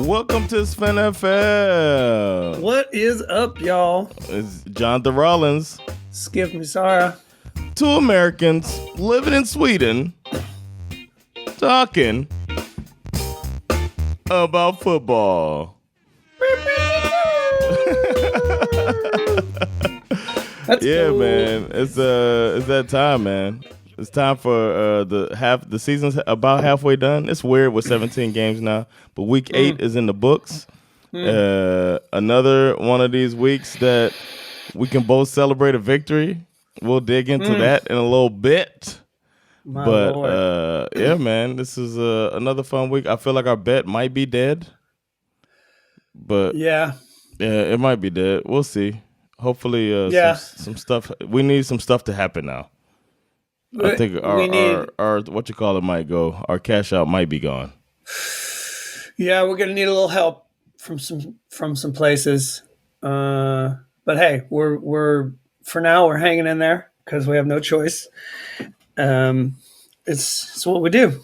Welcome to SveNFL. What is up, y'all? It's Jonathan Rollins. Skip Misara. Two Americans living in Sweden talking about football. That's cool. Man. It's that time, man. It's time for the season's about halfway done. It's weird with 17 games now, but week 8 is in the books. Another one of these weeks that we can both celebrate a victory. We'll dig into that in a little bit. My Lord. Yeah, man, this is another fun week. I feel like our bet might be dead, but yeah, it might be dead. We'll see. Hopefully, some stuff. We need some stuff to happen now. I think our what you call it might go. Our cash out might be gone. Yeah, we're gonna need a little help from some places. But hey, we're for now we're hanging in there because we have no choice. It's what we do.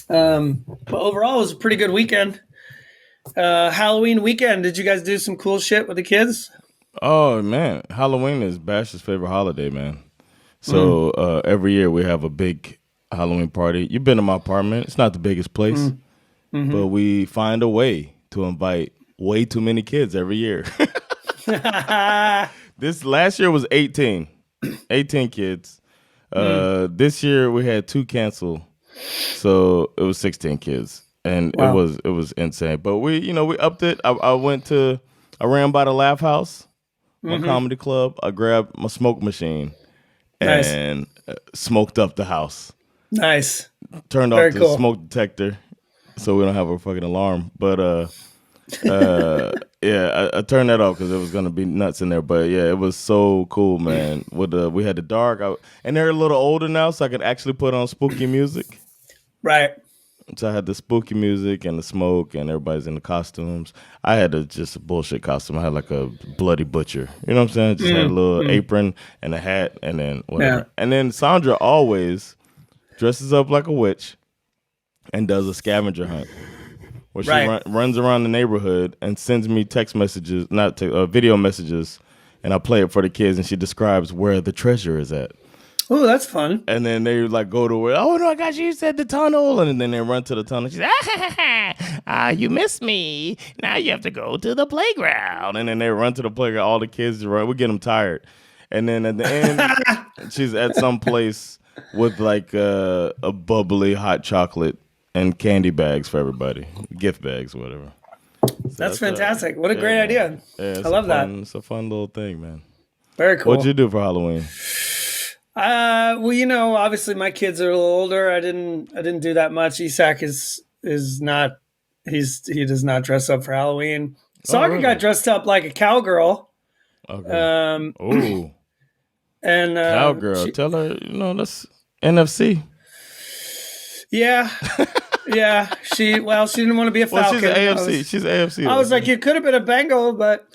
But overall, it was a pretty good weekend. Halloween weekend. Did you guys do some cool shit with the kids? Oh man, Halloween is Bash's favorite holiday, man. So every year we have a big Halloween party. You've been to my apartment. It's not the biggest place, but we find a way to invite way too many kids every year. This last year was 18 kids. This year we had 2 cancel, so it was 16 kids, and wow. it was insane. But we upped it. I ran by the Laugh House, my comedy club. I grabbed my smoke machine. And smoked up the house. Nice. Turned off the smoke detector so we don't have a fucking alarm. But I turned that off because it was gonna be nuts in there. But yeah, it was so cool, man. We had the dark, and they're a little older now, so I could actually put on spooky music. Right. So I had the spooky music and the smoke, and everybody's in the costumes. I had just a bullshit costume. I had like a bloody butcher. You know what I'm saying? Just had a little apron and a hat, and then whatever. Yeah. And then Sandra always dresses up like a witch and does a scavenger hunt, where she runs around the neighborhood and sends me text messages, video messages, and I play it for the kids, and she describes where the treasure is at. Oh, that's fun. And then they like go to where, oh my gosh, you said the tunnel. And then they run to the tunnel. She's you missed me. Now you have to go to the playground. And then they run to the playground. All the kids run. We get them tired. And then at the end, she's at some place with like a bubbly hot chocolate and candy bags for everybody. Gift bags, whatever. So that's fantastic. What a great idea. Yeah, I love that. It's a fun little thing, man. Very cool. What'd you do for Halloween? Well, obviously my kids are a little older. I didn't do that much. Isak is not. He does not dress up for Halloween. Saga got dressed up like a cowgirl. Okay. And cowgirl. Tell her, that's NFC. Yeah. Yeah. She didn't want to be a Falcon. Well, she's AFC. I was like, you could have been a Bengal, but.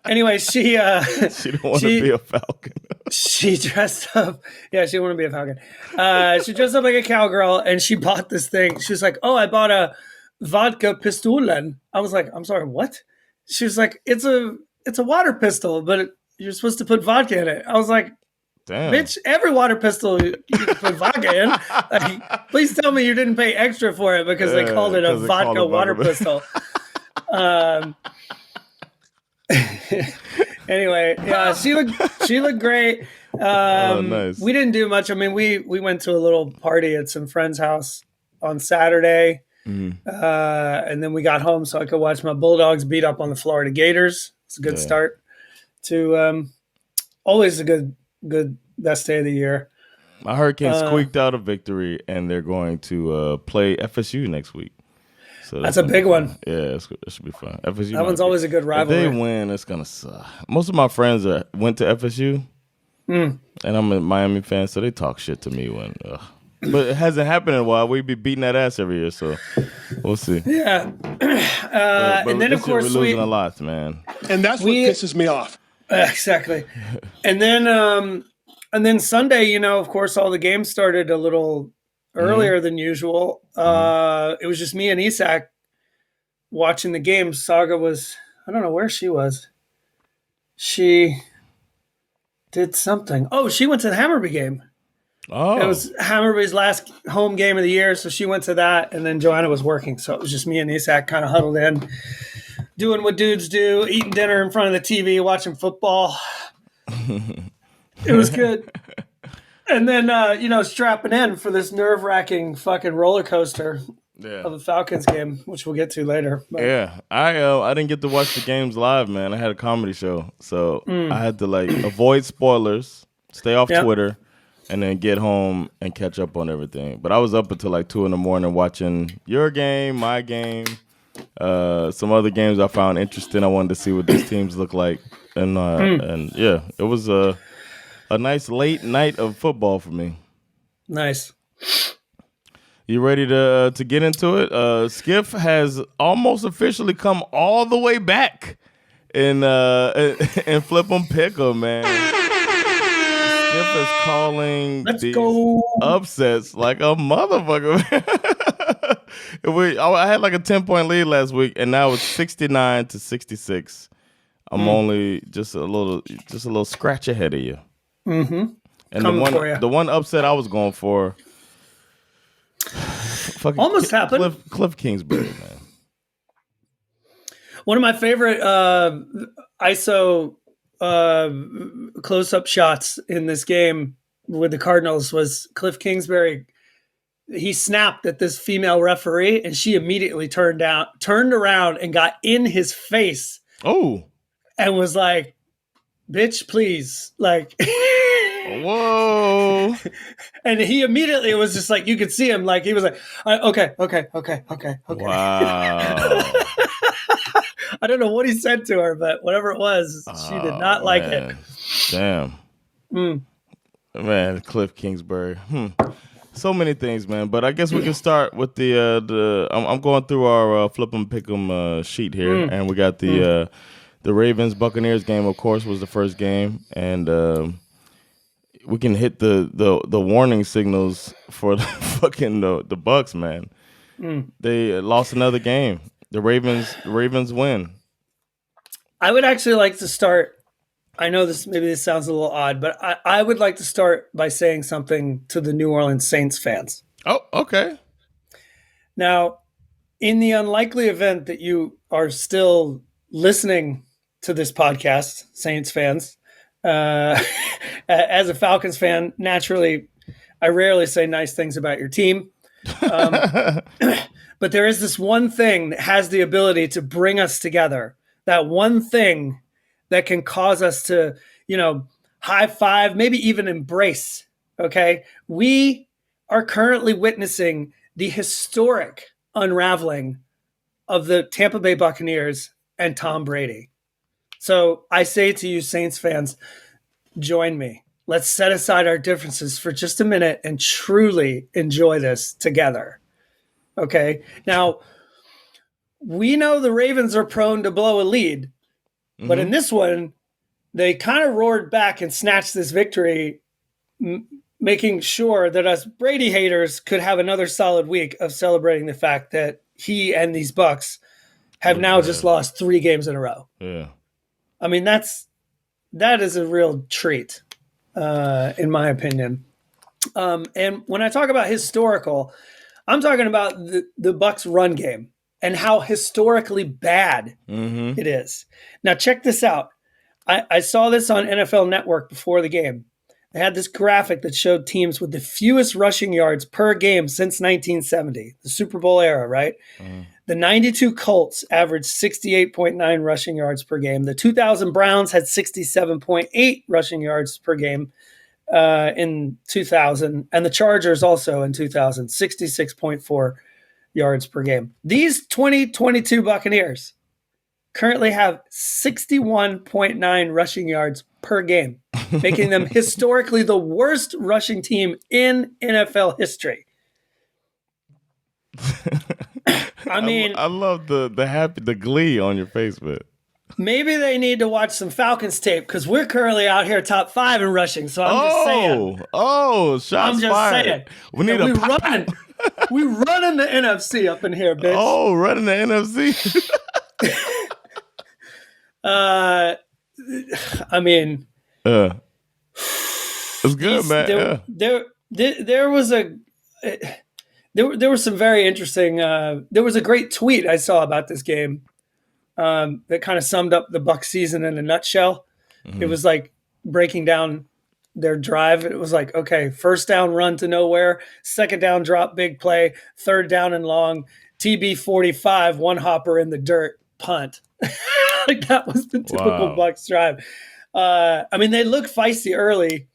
Anyway, she didn't want to be a Falcon. She dressed up. Yeah, she didn't want to be a Falcon. She dressed up like a cowgirl, and she bought this thing. She was like, "Oh, I bought a vodka pistolen." I was like, "I'm sorry, what?" She was like, "It's a water pistol, but you're supposed to put vodka in it." I was like, "Damn, bitch! Every water pistol you can put vodka in. Like, please tell me you didn't pay extra for it because they called it a vodka water pistol." Anyway, yeah, she looked great. Nice. We didn't do much. I mean, we went to a little party at some friend's house on Saturday, and then we got home so I could watch my Bulldogs beat up on the Florida Gators. It's a good start to always a good best day of the year. My Hurricanes squeaked out a victory, and they're going to play FSU next week. So that's a big one. Yeah, it should be fun. FSU. That one's always a good rivalry. If they win, it's gonna suck. Most of my friends went to FSU, and I'm a Miami fan, so they talk shit to me when. But it hasn't happened in a while. We be beating that ass every year, so we'll see. Yeah, but and then of course we're losing a lot, man. And that's what pisses me off. Exactly. And then Sunday, of course, all the games started a little earlier than usual. It was just me and Isak watching the game. Saga was, I don't know where she was. She did something. Oh, she went to the Hammarby game. Oh, It was Hammarby's last home game of the year, so she went to that, and then Joanna was working. So it was just me and Isak kind of huddled in, doing what dudes do, eating dinner in front of the TV, watching football. It was good. And then, strapping in for this nerve-wracking fucking roller coaster of the Falcons game, which we'll get to later. But. Yeah, I didn't get to watch the games live, man. I had a comedy show, so I had to avoid spoilers, stay off Twitter, and then get home and catch up on everything. But I was up until 2 a.m. watching your game, my game, some other games I found interesting. I wanted to see what these teams look like, and yeah, it was a nice late night of football for me. Nice. You ready to get into it? Skiff has almost officially come all the way back in Flip 'em Pick 'em, man. Skip is calling these upsets like a motherfucker. I had a 10-point lead last week, and now it's 69-66. I'm only just a little scratch ahead of you. Mm-hmm. And the one upset I was going for, almost happened. Cliff Kingsbury, man. One of my favorite ISO close-up shots in this game with the Cardinals was Cliff Kingsbury. He snapped at this female referee, and she immediately turned around and got in his face. Oh, and was like, "Bitch, please!" Whoa! And he immediately was just you could see him, he was like, "Okay." Wow. I don't know what he said to her, but whatever it was, she did not like it. Damn. Man, Cliff Kingsbury. So many things, man. But I guess we can start with the I'm going through our Flip 'em Pick 'em sheet here, and we got the Ravens Buccaneers game. Of course, was the first game, and we can hit the warning signals for the Bucs, man. They lost another game. The Ravens win. I would actually like to start. I know this sounds a little odd, but I would like to start by saying something to the New Orleans Saints fans. Oh, okay. Now, in the unlikely event that you are still listening to this podcast, Saints fans, as a Falcons fan, naturally, I rarely say nice things about your team. But there is this one thing that has the ability to bring us together. That one thing that can cause us to, high five, maybe even embrace. Okay. We are currently witnessing the historic unraveling of the Tampa Bay Buccaneers and Tom Brady. So I say to you, Saints fans, join me. Let's set aside our differences for just a minute and truly enjoy this together. Okay. Now, we know the Ravens are prone to blow a lead, but in this one, they kind of roared back and snatched this victory, making sure that us Brady haters could have another solid week of celebrating the fact that he and these Bucs have now just lost 3 games in a row. Yeah. I mean, that is a real treat, in my opinion. And when I talk about historical, I'm talking about the Bucs run game and how historically bad it is. Now, check this out. I saw this on NFL Network before the game. They had this graphic that showed teams with the fewest rushing yards per game since 1970, the Super Bowl era, right? The 92 Colts averaged 68.9 rushing yards per game. The 2000 Browns had 67.8 rushing yards per game in 2000. And the Chargers also in 2000, 66.4 yards per game. These 2022 Buccaneers currently have 61.9 rushing yards per game, making them historically the worst rushing team in NFL history. I mean, I love the glee on your face, man. Maybe they need to watch some Falcons tape because we're currently out here top 5 in rushing. So I'm just saying. Shots fired. Saying. We need We running the NFC up in here, bitch. Oh, running the NFC. I mean, it's good, man. There was there was some very interesting. There was a great tweet I saw about this game that kind of summed up the Bucs season in a nutshell. Mm-hmm. It was like breaking down their drive. It was like, okay, first down run to nowhere, second down drop, big play, third down and long, TB 45, one hopper in the dirt, punt. Like that was the typical Bucs drive. I mean, they look feisty early,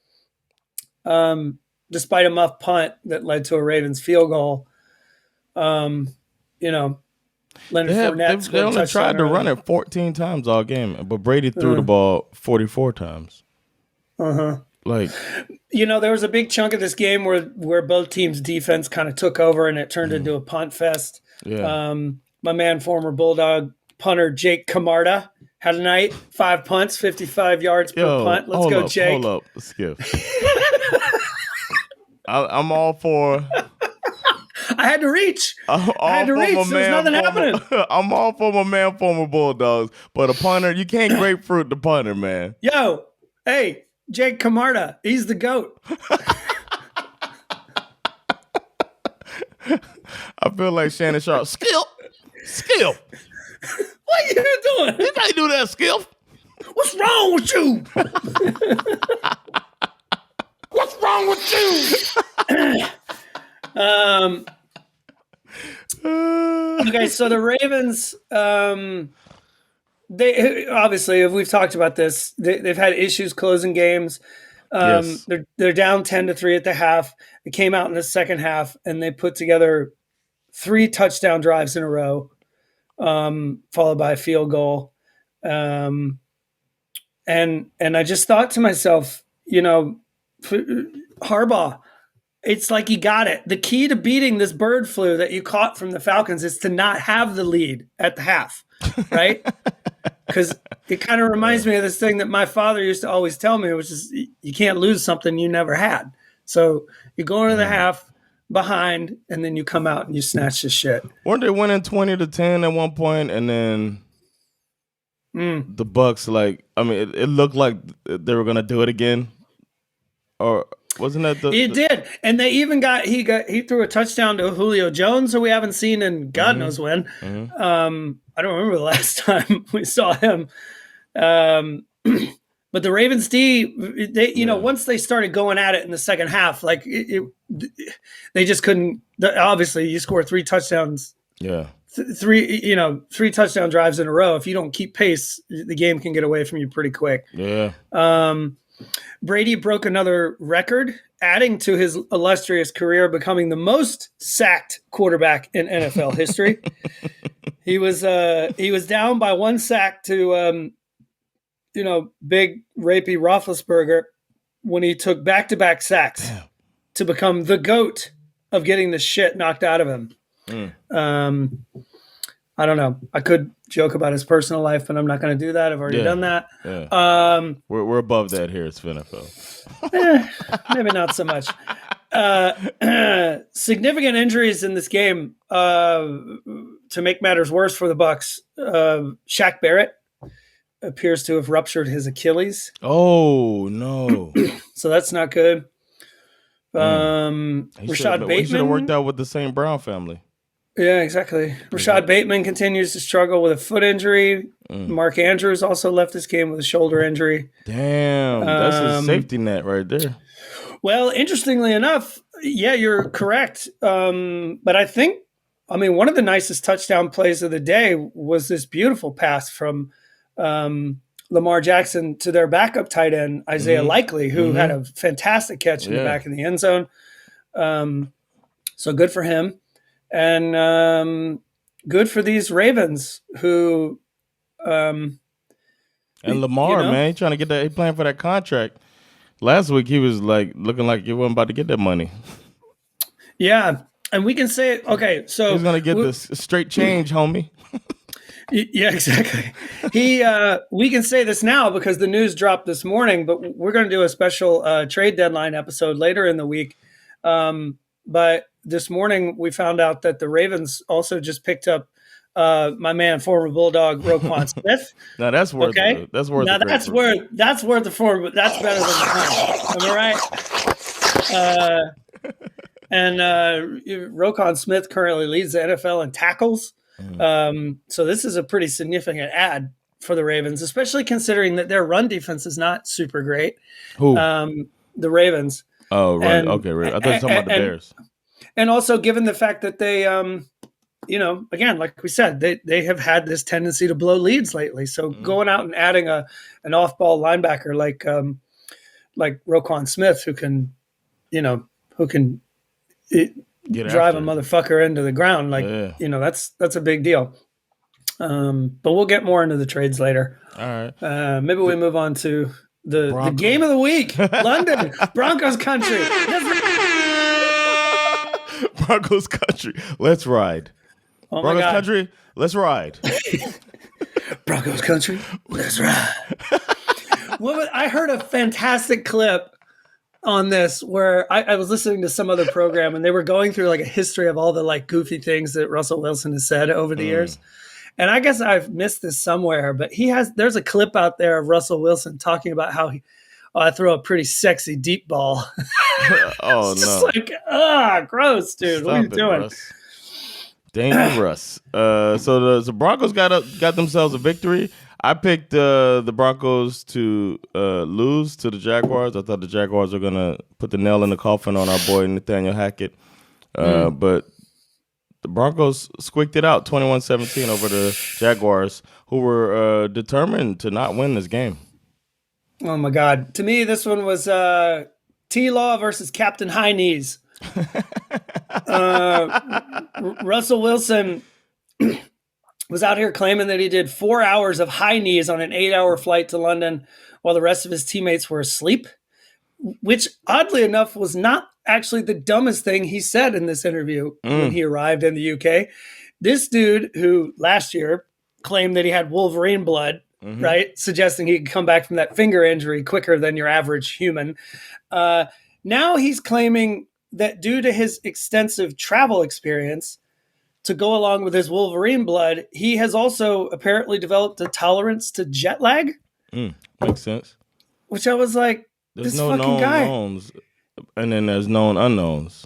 despite a muff punt that led to a Ravens field goal. Leonard Fournette. They only tried to run it 14 times all game, but Brady threw the ball 44 times. Like, there was a big chunk of this game where both teams' defense kind of took over and it turned into a punt fest. Yeah. My man, former Bulldog punter Jake Camarda had a night, 5 punts, 55 yards per punt. Let's go, Jake. Hold up, Skip. I'm all for. I had to reach. There's nothing happening. I'm all for my man, former Bulldogs, but a punter, you can't grapefruit the punter, man. Yo, hey, Jake Camarda, he's the GOAT. I feel like Shannon Sharp. Skip. What are you doing? You can't do that, Skip. What's wrong with you? What's wrong with you? Okay, so the Ravens, they obviously, if we've talked about this, they've had issues closing games. Yes. They're down 10-3 at the half. They came out in the second half and they put together 3 touchdown drives in a row, followed by a field goal. And I just thought to myself, Harbaugh, it's like you got it. The key to beating this bird flu that you caught from the Falcons is to not have the lead at the half, right? Because it kind of reminds me of this thing that my father used to always tell me, which is you can't lose something you never had. So you go into the half behind, and then you come out and you snatch the shit. Weren't they winning 20-10 at one point, and then the Bucs, it looked like they were gonna do it again, or wasn't that the? It did, and they even he threw a touchdown to Julio Jones, who we haven't seen in God knows when. I don't remember the last time we saw him. But the Ravens D, once they started going at it in the second half, they just couldn't. Obviously, you score 3 touchdowns. Yeah. 3 touchdown drives in a row. If you don't keep pace, the game can get away from you pretty quick. Yeah. Brady broke another record, adding to his illustrious career, becoming the most sacked quarterback in NFL history. He was down by 1 sack to big rapey Roethlisberger when he took back-to-back sacks to become the GOAT of getting the shit knocked out of him. I don't know. I could joke about his personal life, but I'm not going to do that. I've already done that. Yeah. We're above that here at SveNFL. Maybe not so much. Significant injuries in this game to make matters worse for the Bucs. Shaq Barrett appears to have ruptured his Achilles. Oh no! So that's not good. Rashad Bateman should have worked out with the St. Brown family. Yeah, exactly. Rashad Bateman continues to struggle with a foot injury. Mark Andrews also left this game with a shoulder injury. Damn, that's a safety net right there. Well, interestingly enough, yeah, you're correct. But I think, one of the nicest touchdown plays of the day was this beautiful pass from Lamar Jackson to their backup tight end, Isaiah Likely, who had a fantastic catch in the back of the end zone. So good for him. And good for these Ravens who and Lamar, man, trying to get that, he playing for that contract. Last week he was looking like he wasn't about to get that money. Yeah, and we can say, okay, so he's gonna get this straight change, homie. Yeah, exactly. We can say this now because the news dropped this morning, but we're going to do a special trade deadline episode later in the week. But this morning we found out that the Ravens also just picked up my man, former Bulldog Roquan Smith. Now that's worth Okay, that's worth now the grapefruit. that's worth the form. That's better than the punch. Am I right? And Roquan Smith currently leads the NFL in tackles. So this is a pretty significant ad for the Ravens, especially considering that their run defense is not super great. Who? The Ravens. Oh, right. And- Okay, right. I thought you were talking about the Bears. And also given the fact that they, again, like we said, they have had this tendency to blow leads lately. So going out and adding an off-ball linebacker like Roquan Smith, who can drive a motherfucker into the ground, that's a big deal. But we'll get more into the trades later. All right. Maybe we move on to the game of the week. London, Broncos country. Broncos country. Let's ride. Oh Broncos my God. country. Let's ride. Broncos country. Let's ride. I heard a fantastic clip on this where I was listening to some other program and they were going through like a history of all the like goofy things that Russell Wilson has said over the years. And I guess I've missed this somewhere, but there's a clip out there of Russell Wilson talking about how I throw a pretty sexy deep ball. Oh, It's just no. like, gross, dude. What are you doing? Russ. Dangerous. So the Broncos got themselves a victory. I picked the Broncos to lose to the Jaguars. I thought the Jaguars were going to put the nail in the coffin on our boy Nathaniel Hackett. But the Broncos squeaked it out 21-17 over the Jaguars, who were determined to not win this game. Oh, my God. To me, this one was T-Law versus Captain High Knees. Russell Wilson was out here claiming that he did 4 hours of high knees on an 8-hour flight to London while the rest of his teammates were asleep, which oddly enough was not actually the dumbest thing he said in this interview when he arrived in the UK. This dude who last year claimed that he had Wolverine blood, right? Suggesting he could come back from that finger injury quicker than your average human. Now he's claiming that due to his extensive travel experience, to go along with his Wolverine blood, he has also apparently developed a tolerance to jet lag. Makes sense. Which I was like, There's this no fucking known guy. knowns, and then there's known unknowns.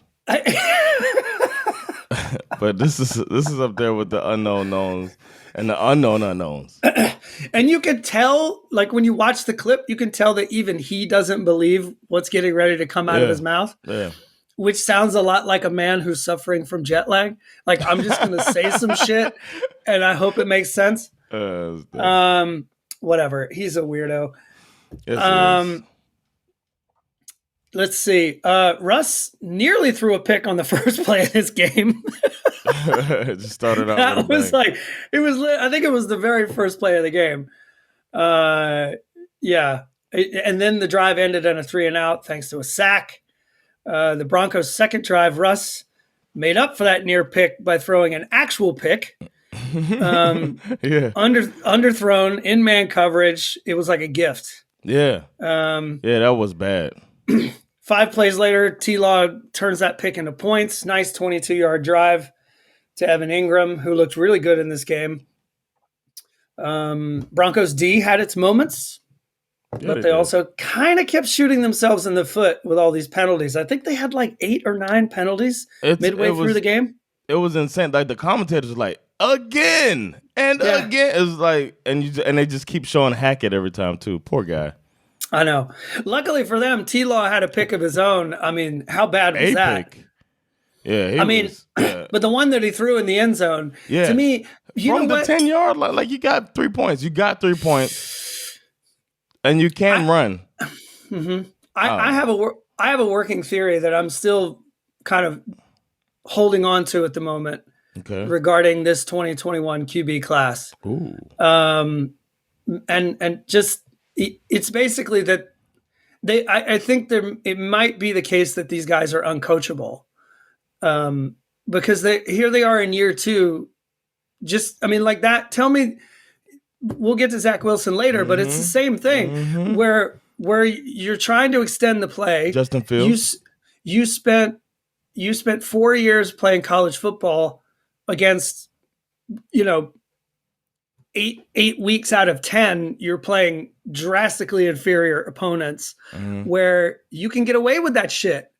But this is up there with the unknown knowns and the unknown unknowns. And you can tell, like when you watch the clip, you can tell that even he doesn't believe what's getting ready to come out of his mouth. Yeah. Which sounds a lot like a man who's suffering from jet lag. Like, I'm just going to say some shit and I hope it makes sense. Whatever. He's a weirdo. Yes, Let's see. Russ nearly threw a pick on the first play of this game. it just started out. That with a was bang. like, I think it was the very first play of the game. Yeah. And then the drive ended on a 3-and-out thanks to a sack. The Broncos' second drive, Russ made up for that near pick by throwing an actual pick. Underthrown in man coverage. It was like a gift. Yeah. That was bad. 5 plays later, T-Law turns that pick into points. Nice 22-yard drive to Evan Ingram, who looked really good in this game. Broncos D had its moments. But they also kind of kept shooting themselves in the foot with all these penalties. I think they had like 8 or 9 penalties midway through the game. It was insane. Like the commentators were like, again and again. It was like, and they just keep showing Hackett every time too. Poor guy. I know. Luckily for them, T-Law had a pick of his own. I mean, how bad was that? Pick. Yeah. But the one that he threw in the end zone, to me, from the 10-yard, like you got 3 points. You got 3 points. And you can run. I have a working theory that I'm still kind of holding on to at the moment regarding this 2021 QB class. Ooh. And just it's basically that I think it might be the case that these guys are uncoachable. Because here they are in year 2. Like that. Tell me. We'll get to Zach Wilson later, but it's the same thing where you're trying to extend the play. Justin Fields. You spent you spent 4 years playing college football against, you know, eight weeks out of 10, you're playing drastically inferior opponents where you can get away with that shit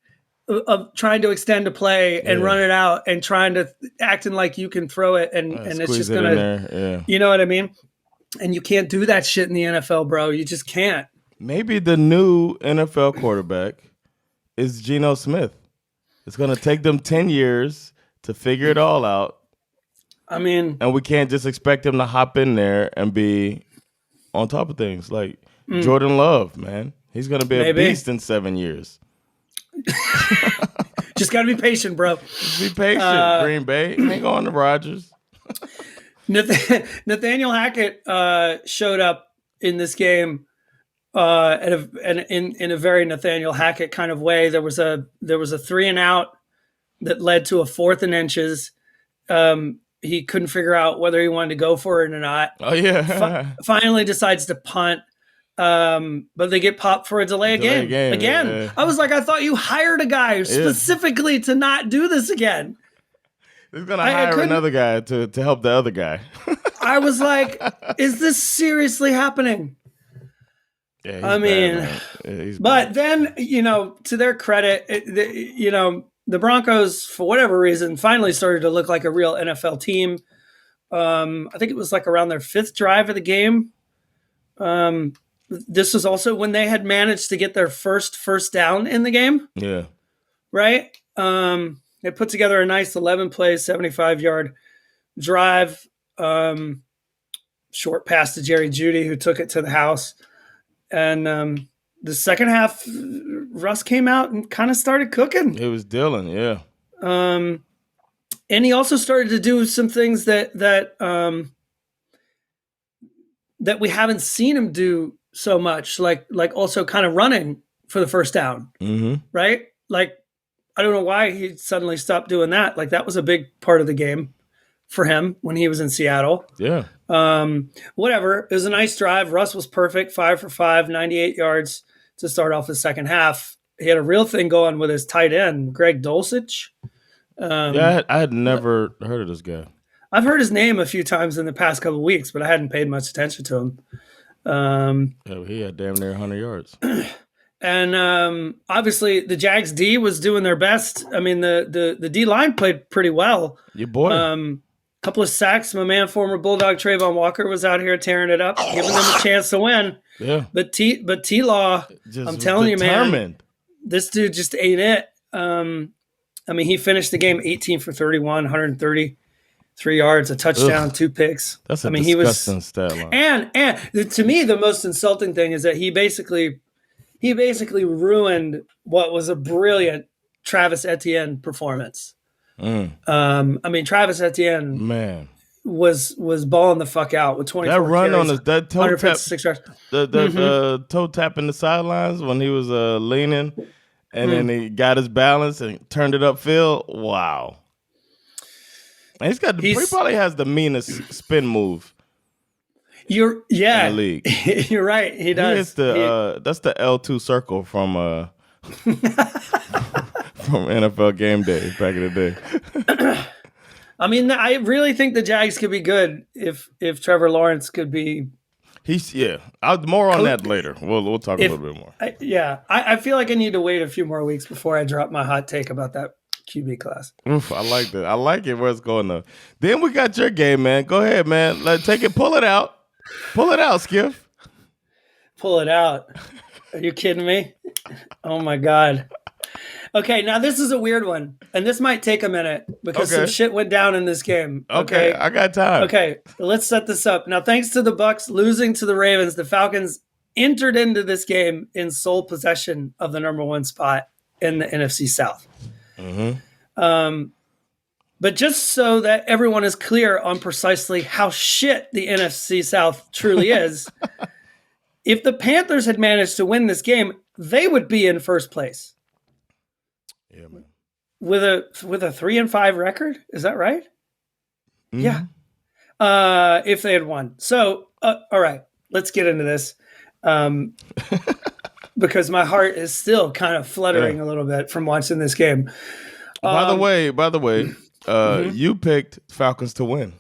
of trying to extend a play and run it out and trying to acting like you can throw it and it's just going to, you know what I mean? And you can't do that shit in the NFL, bro. You just can't. Maybe the new NFL quarterback is Geno Smith. It's going to take them 10 years to figure it all out. I mean, and we can't just expect him to hop in there and be on top of things like Jordan Love, man. He's going to be a beast in 7 years. Just got to be patient, bro. Just be patient, Green Bay. Hang on to Rodgers. Nathaniel Hackett showed up in this game in a very Nathaniel Hackett kind of way. There was a 3-and-out that led to a 4th and inches. He couldn't figure out whether he wanted to go for it or not. Oh, yeah. Finally decides to punt. But they get popped for a delay game. Again. Yeah. I was like, I thought you hired a guy specifically to not do this again. He's going to hire another guy to help the other guy. I was like, is this seriously happening? Yeah, I mean, but then, to their credit, the Broncos, for whatever reason, finally started to look like a real NFL team. I think it was like around their 5th drive of the game. This was also when they had managed to get their first down in the game. Yeah. Right? They put together a nice 11-play, 75-yard drive. Short pass to Jerry Jeudy, who took it to the house. And the second half, Russ came out and kind of started cooking. It was Dylan, yeah. And he also started to do some things that we haven't seen him do so much, like also kind of running for the first down, right? Like, I don't know why he suddenly stopped doing that. Like, that was a big part of the game for him when he was in Seattle. Yeah. Whatever. It was a nice drive. Russ was perfect, 5 for 5, 98 yards to start off the second half. He had a real thing going with his tight end, Greg Dulcich. I had never heard of this guy. I've heard his name a few times in the past couple of weeks, but I hadn't paid much attention to him. He had damn near 100 yards. And obviously the Jags D was doing their best. I mean, the D line played pretty well. Your boy. Couple of sacks. My man, former Bulldog Trayvon Walker, was out here tearing it up, giving them a chance to win. Yeah. But T-Law, I'm telling you, man, this dude just ate it. I mean, he finished the game 18 for 31, 133 yards, a touchdown, 2 picks. That's disgusting stat line. And to me, the most insulting thing is that he basically ruined what was a brilliant Travis Etienne performance. I mean, Travis Etienne, man, was balling the fuck out with 24 that run carries, on that toe tap, yards. the toe tap in the sidelines when he was leaning, and then he got his balance and turned it upfield. Wow, and he probably has the meanest spin move. In the league. You're right. He does. That's the L2 circle from from NFL Game Day back in the day. I mean, I really think the Jags could be good if Trevor Lawrence could be. More on that later. We'll talk a little bit more. I feel like I need to wait a few more weeks before I drop my hot take about that QB class. Oof, I like that. I like it where it's going though. Then we got your game, man. Go ahead, man. Let's take it. Pull it out. Pull it out, Skiff. Pull it out. Are you kidding me? Oh my God. Okay, now this is a weird one, and this might take a minute because some shit went down in this game. Okay, I got time. Okay, let's set this up. Now, thanks to the Bucs losing to the Ravens, the Falcons entered into this game in sole possession of the number 1 spot in the NFC South. But just so that everyone is clear on precisely how shit the NFC South truly is, if the Panthers had managed to win this game, they would be in first place. Yeah, man. With a 3-5 record, is that right? Yeah. If they had won. So, all right, let's get into this. Because my heart is still kind of fluttering a little bit from watching this game. By the way, you picked Falcons to win.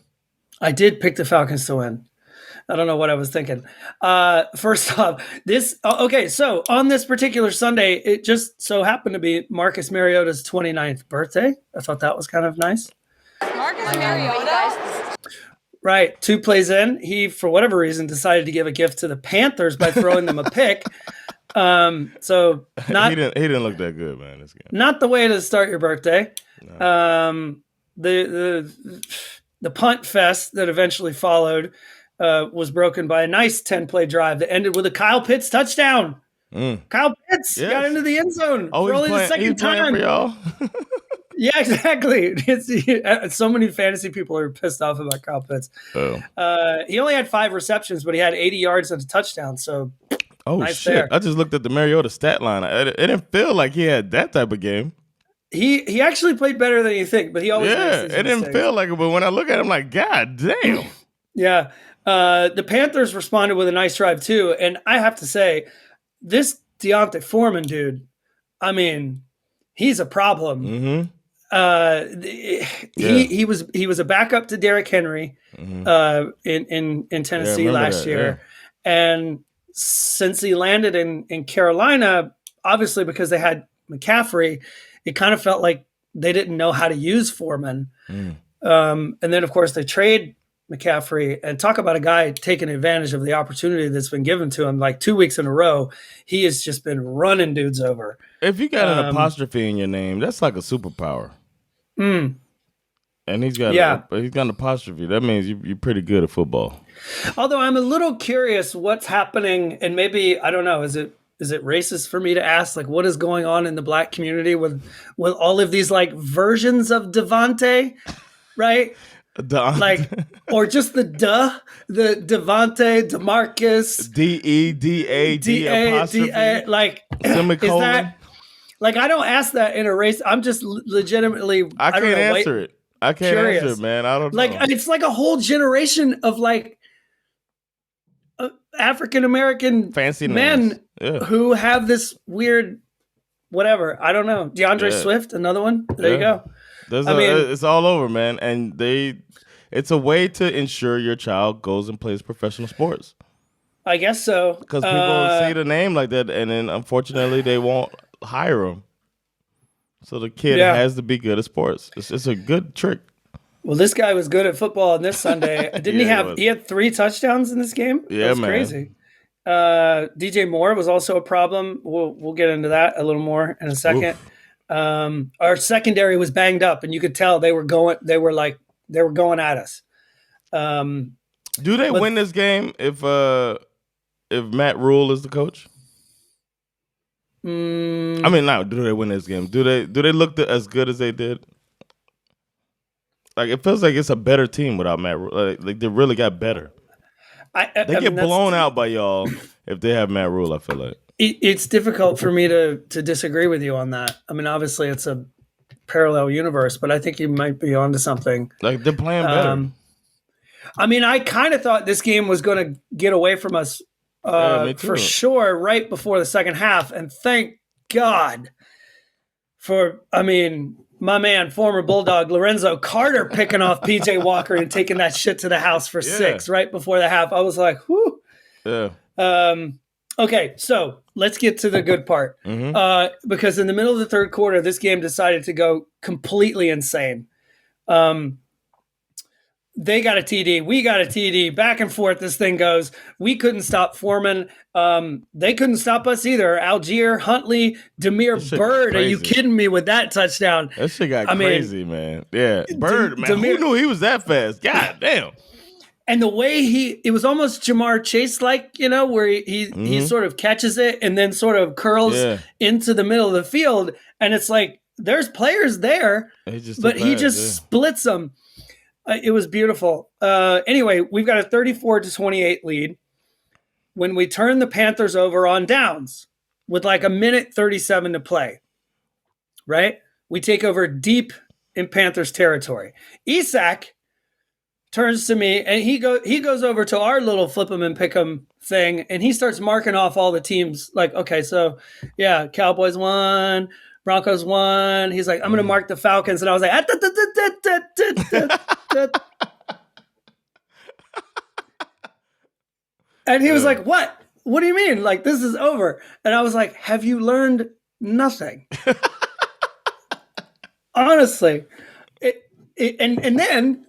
I did pick the Falcons to win. I don't know what I was thinking. First off, okay, so on this particular Sunday, it just so happened to be Marcus Mariota's 29th birthday. I thought that was kind of nice. Marcus Mariota? Right. 2 plays in, he, for whatever reason, decided to give a gift to the Panthers by throwing them a pick. So not he didn't look that good, man, this game. Not the way to start your birthday. No. The punt fest that eventually followed was broken by a nice 10-play drive that ended with a Kyle Pitts touchdown. Kyle Pitts got into the end zone for only the second time. For y'all. Yeah, exactly. So many fantasy people are pissed off about Kyle Pitts. Oh. He only had 5 receptions, but he had 80 yards and a touchdown. So, nice shit! there. I just looked at the Mariota stat line. It didn't feel like he had that type of game. He actually played better than you think, but he always makes these it didn't mistakes. feel like it. But when I look at him, like, God damn. Yeah. The Panthers responded with a nice drive too, and I have to say, this Deontay Foreman dude, I mean, he's a problem. He was a backup to Derrick Henry in Tennessee last year, and since he landed in Carolina, obviously because they had McCaffrey, it kind of felt like they didn't know how to use Foreman. And then of course they trade McCaffrey, and talk about a guy taking advantage of the opportunity that's been given to him. Like 2 weeks in a row, he has just been running dudes over. If you got an apostrophe in your name, that's like a superpower. And he's got an apostrophe. That means you're pretty good at football. Although I'm a little curious what's happening, and maybe I don't know. Is it racist for me to ask, like, what is going on in the black community with all of these like versions of Devontae, right? Like, or just the Devontae, DeMarcus, D apostrophe, like, semicolon. Is that, like, I don't ask that in a race. I'm just legitimately. I can't answer it. I can't curious. answer it, man. I don't know. Like, it's like a whole generation of like African American fancy men who have this weird, whatever. I don't know. DeAndre Swift, another one. There you go. It's all over, man, and it's a way to ensure your child goes and plays professional sports. I guess so. Because people see the name like that, and then unfortunately they won't hire him. So the kid has to be good at sports. It's a good trick. Well, this guy was good at football on this Sunday. Didn't he had 3 touchdowns in this game? Yeah, That's man. Crazy. DJ Moore was also a problem. We'll get into that a little more in a second. Our secondary was banged up, and you could tell they were going at us. Do they win this game if Matt Rule is the coach? I mean, now do they win this game? Do they look as good as they did? Like, it feels like it's a better team without Matt Rule. Like they really got better. They get blown out by y'all if they have Matt Rule, I feel like. It's difficult for me to disagree with you on that. I mean, obviously it's a parallel universe, but I think you might be onto something. Like, they're playing better. I mean, I kind of thought this game was going to get away from us for sure right before the second half, and thank God for, my man, former Bulldog Lorenzo Carter picking off PJ Walker and taking that shit to the house for 6 right before the half. I was like, whew. Yeah. Okay, so let's get to the good part. Because in the middle of the third quarter, this game decided to go completely insane. They got a TD. We got a TD. Back and forth this thing goes. We couldn't stop Foreman. They couldn't stop us either. Algier, Huntley, Demir Bird. Are you kidding me with that touchdown? That shit got crazy, man. Yeah, Bird, man. Who knew he was that fast? God damn. And the way it was almost Jamar Chase-like, where he sort of catches it and then sort of curls into the middle of the field. And it's like, there's players there, but he just splits them. It was beautiful. Anyway, we've got a 34-28 lead when we turn the Panthers over on downs with like a minute 37 to play, right? We take over deep in Panthers territory. Isak turns to me and he goes over to our little flip 'em and pick 'em thing, and he starts marking off all the teams. Like, okay, so yeah, Cowboys won, Broncos won. He's like, I'm going to mark the Falcons. And I was like, and he was like, what? What do you mean? Like, this is over. And I was like, have you learned nothing? Honestly. And then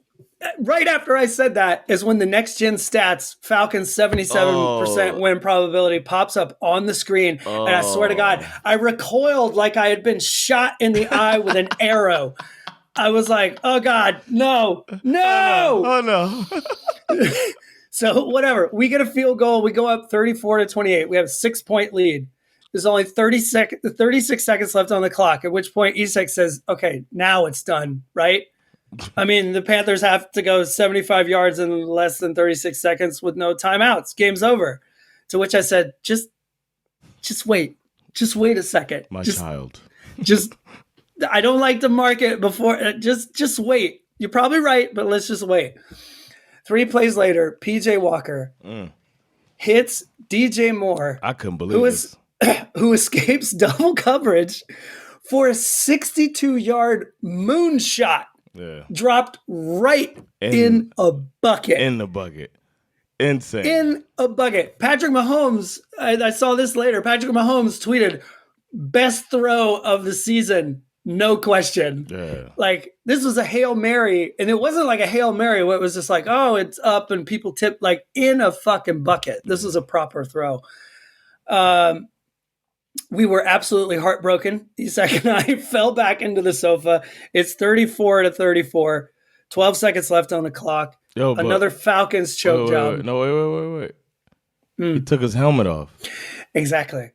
right after I said that is when the next gen stats, Falcons 77% win probability pops up on the screen. And I swear to God, I recoiled like I had been shot in the eye with an arrow. I was like, oh God, no. Oh no. So whatever, we get a field goal. We go up 34-28. We have a 6-point lead. There's only 36 seconds left on the clock, at which point Isak says, okay, now it's done, right? I mean, the Panthers have to go 75 yards in less than 36 seconds with no timeouts. Game's over. To which I said, just wait. Just wait a second. My child. I don't like to mark it before. Just wait. You're probably right, but let's just wait. 3 plays later, PJ Walker hits DJ Moore. I couldn't believe this. Who escapes double coverage for a 62-yard moonshot. Yeah. Dropped right in a bucket. In the bucket. Insane. In a bucket. Patrick Mahomes, I saw this later. Patrick Mahomes tweeted, best throw of the season. No question. Yeah. Like, this was a Hail Mary, and it wasn't like a Hail Mary where it was just like, oh, it's up and people tip, like in a fucking bucket. This was a proper throw. We were absolutely heartbroken. Isak and I fell back into the sofa. It's 34-34, 12 seconds left on the clock. Another Falcons choke job. Wait. He took his helmet off. Exactly.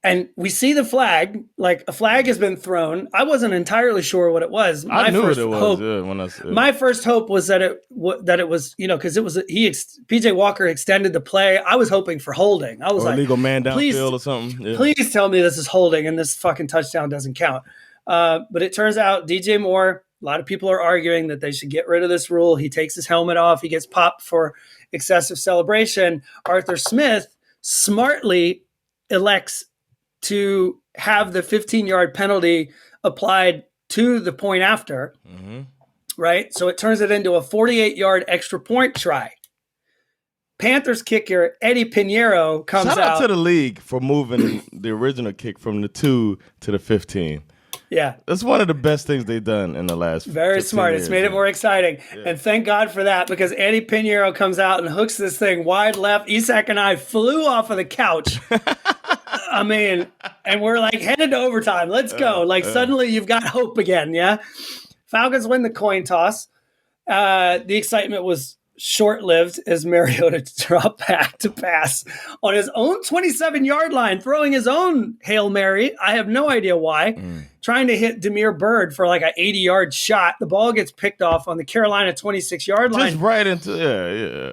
And we see the flag, like a flag has been thrown. I wasn't entirely sure what it was. I knew what it was. My first hope was that it was, because it was PJ Walker extended the play. I was hoping for holding. I was like, illegal man downfield or something. Yeah. Please tell me this is holding and this fucking touchdown doesn't count. But it turns out DJ Moore, a lot of people are arguing that they should get rid of this rule. He takes his helmet off. He gets popped for excessive celebration. Arthur Smith smartly elects to have the 15-yard penalty applied to the point after, right? So it turns it into a 48-yard extra point try. Panthers kicker Eddie Pinheiro comes out. Shout out to the league for moving the original kick from the 2 to the 15. Yeah. That's one of the best things they've done in the last Very smart. years. It's made it more exciting. Yeah. And thank God for that, because Eddie Pinheiro comes out and hooks this thing wide left. Isak and I flew off of the couch. I mean, and we're like headed to overtime. Let's go. Suddenly you've got hope again. Yeah. Falcons win the coin toss. The excitement was short-lived as Mariota dropped back to pass on his own 27-yard line, throwing his own Hail Mary. I have no idea why. Trying to hit Demir Bird for like an 80-yard shot. The ball gets picked off on the Carolina 26-yard line. Just right into,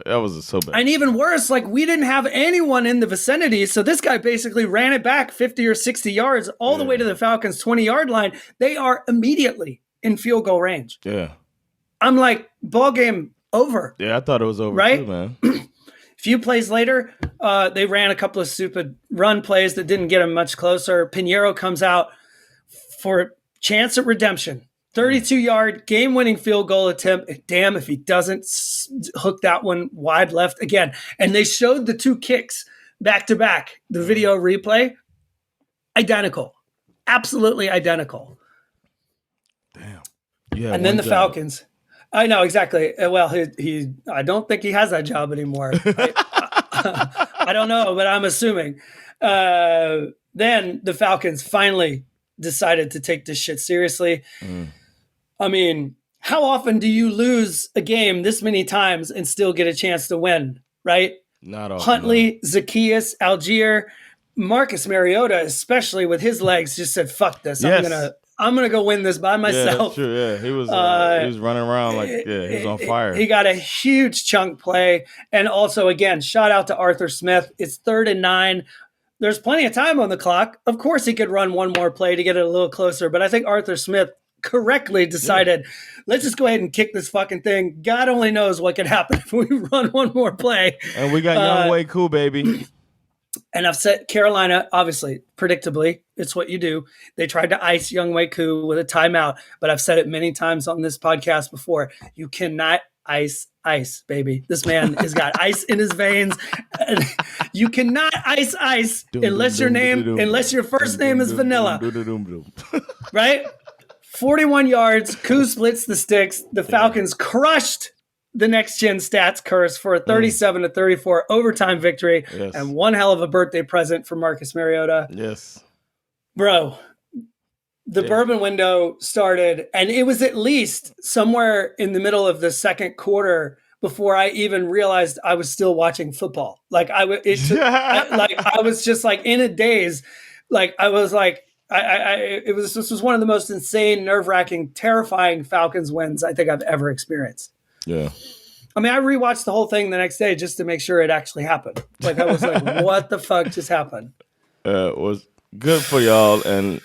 that was so bad. And even worse, like we didn't have anyone in the vicinity, so this guy basically ran it back 50 or 60 yards all the way to the Falcons' 20-yard line. They are immediately in field goal range. Yeah. I'm like, ball game over. Yeah, I thought it was over right? too, man. Few plays later, they ran a couple of stupid run plays that didn't get them much closer. Pinheiro comes out for chance at redemption. 32-yard game-winning field goal attempt. Damn if he doesn't hook that one wide left again. And they showed the 2 kicks back-to-back. The video replay, identical. Absolutely identical. Damn. Yeah. And then the Falcons. I know, exactly. Well, he I don't think he has that job anymore. I don't know, but I'm assuming. Then the Falcons finally decided to take this shit seriously. I mean, how often do you lose a game this many times and still get a chance to win, right? Not often. Huntley, Zacchaeus, Algier, Marcus Mariota, especially with his legs, just said, fuck this. Yes. I'm gonna go win this by myself. Yeah, that's true. Yeah, he was running around like he was on fire. He got a huge chunk play, and also again, shout out to Arthur Smith. It's 3rd and 9. There's plenty of time on the clock. Of course, he could run one more play to get it a little closer, but I think Arthur Smith correctly decided, let's just go ahead and kick this fucking thing. God only knows what could happen if we run one more play. And we got Young Way Cool, baby. And I've said Carolina, obviously, predictably, it's what you do. They tried to ice Younghoe Koo with a timeout, but I've said it many times on this podcast before. You cannot ice, baby. This man has got ice in his veins. And you cannot ice unless your first name is Vanilla. Right? 41 yards. Koo splits the sticks. The Falcons crushed the next gen stats curse for a 37-34 overtime victory, and one hell of a birthday present for Marcus Mariota. Yes. Bro, the bourbon window started, and it was at least somewhere in the middle of the second quarter before I even realized I was still watching football. Like I was just like in a daze. Like I was like, this was one of the most insane, nerve-wracking, terrifying Falcons wins I think I've ever experienced. Yeah. I mean, I rewatched the whole thing the next day just to make sure it actually happened. Like I was like, what the fuck just happened? It was good for y'all, and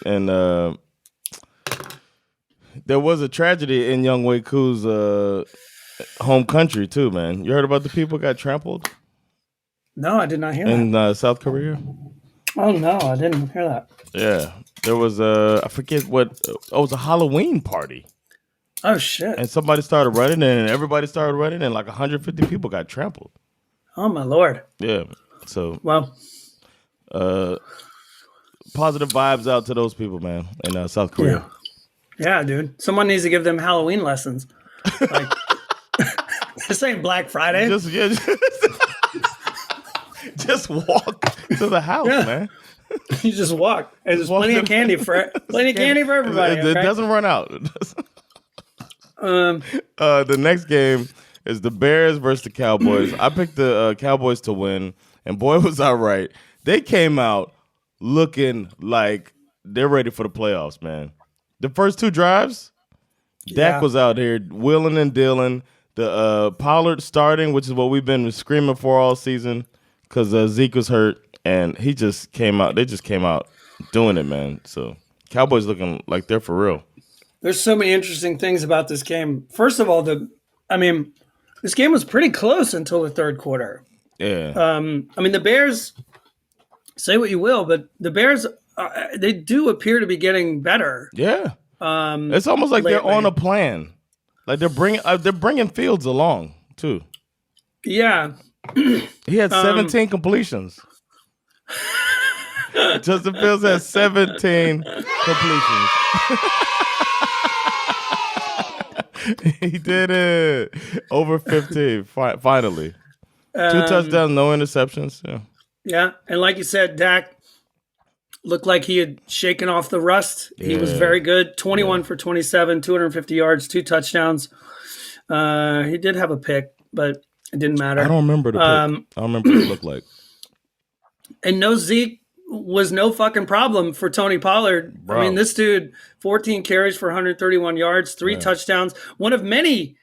there was a tragedy in Younghoe Koo's home country too, man. You heard about the people got trampled? No, I did not hear in that. South Korea? Oh no, I didn't hear that. Yeah. There was I forget what it was a Halloween party. Oh shit. And somebody started running and everybody started running and like 150 people got trampled. Oh my Lord. Yeah. So well, positive vibes out to those people, man, in South Korea. Yeah, dude. Someone needs to give them Halloween lessons. Like this ain't Black Friday. Just walk to the house, man. You just walk. And there's plenty of candy for everybody. It doesn't run out. The next game is the Bears versus the Cowboys. I picked the Cowboys to win, and boy, was I right. They came out looking like they're ready for the playoffs, man. The first two drives, Dak was out here wheeling and dealing. The Pollard starting, which is what we've been screaming for all season, because Zeke was hurt, and he just came out. They just came out doing it, man. So Cowboys looking like they're for real. There's so many interesting things about this game. First of all, this game was pretty close until the third quarter. Yeah. The Bears, say what you will, but the Bears, they do appear to be getting better. Yeah. It's almost like lately. They're on a plan. Like they're bringing Fields along too. Yeah. He had 17 completions. Justin Fields has 17 completions. He did it. Over 15, finally. 2 touchdowns, no interceptions. Yeah, and like you said, Dak looked like he had shaken off the rust. He was very good. 21 for 27, 250 yards, 2 touchdowns. He did have a pick, but it didn't matter. I don't remember the pick. I don't remember what it looked like. And no Zeke was no fucking problem for Tony Pollard. Bro. I mean, this dude, 14 carries for 131 yards, 3 touchdowns. One of many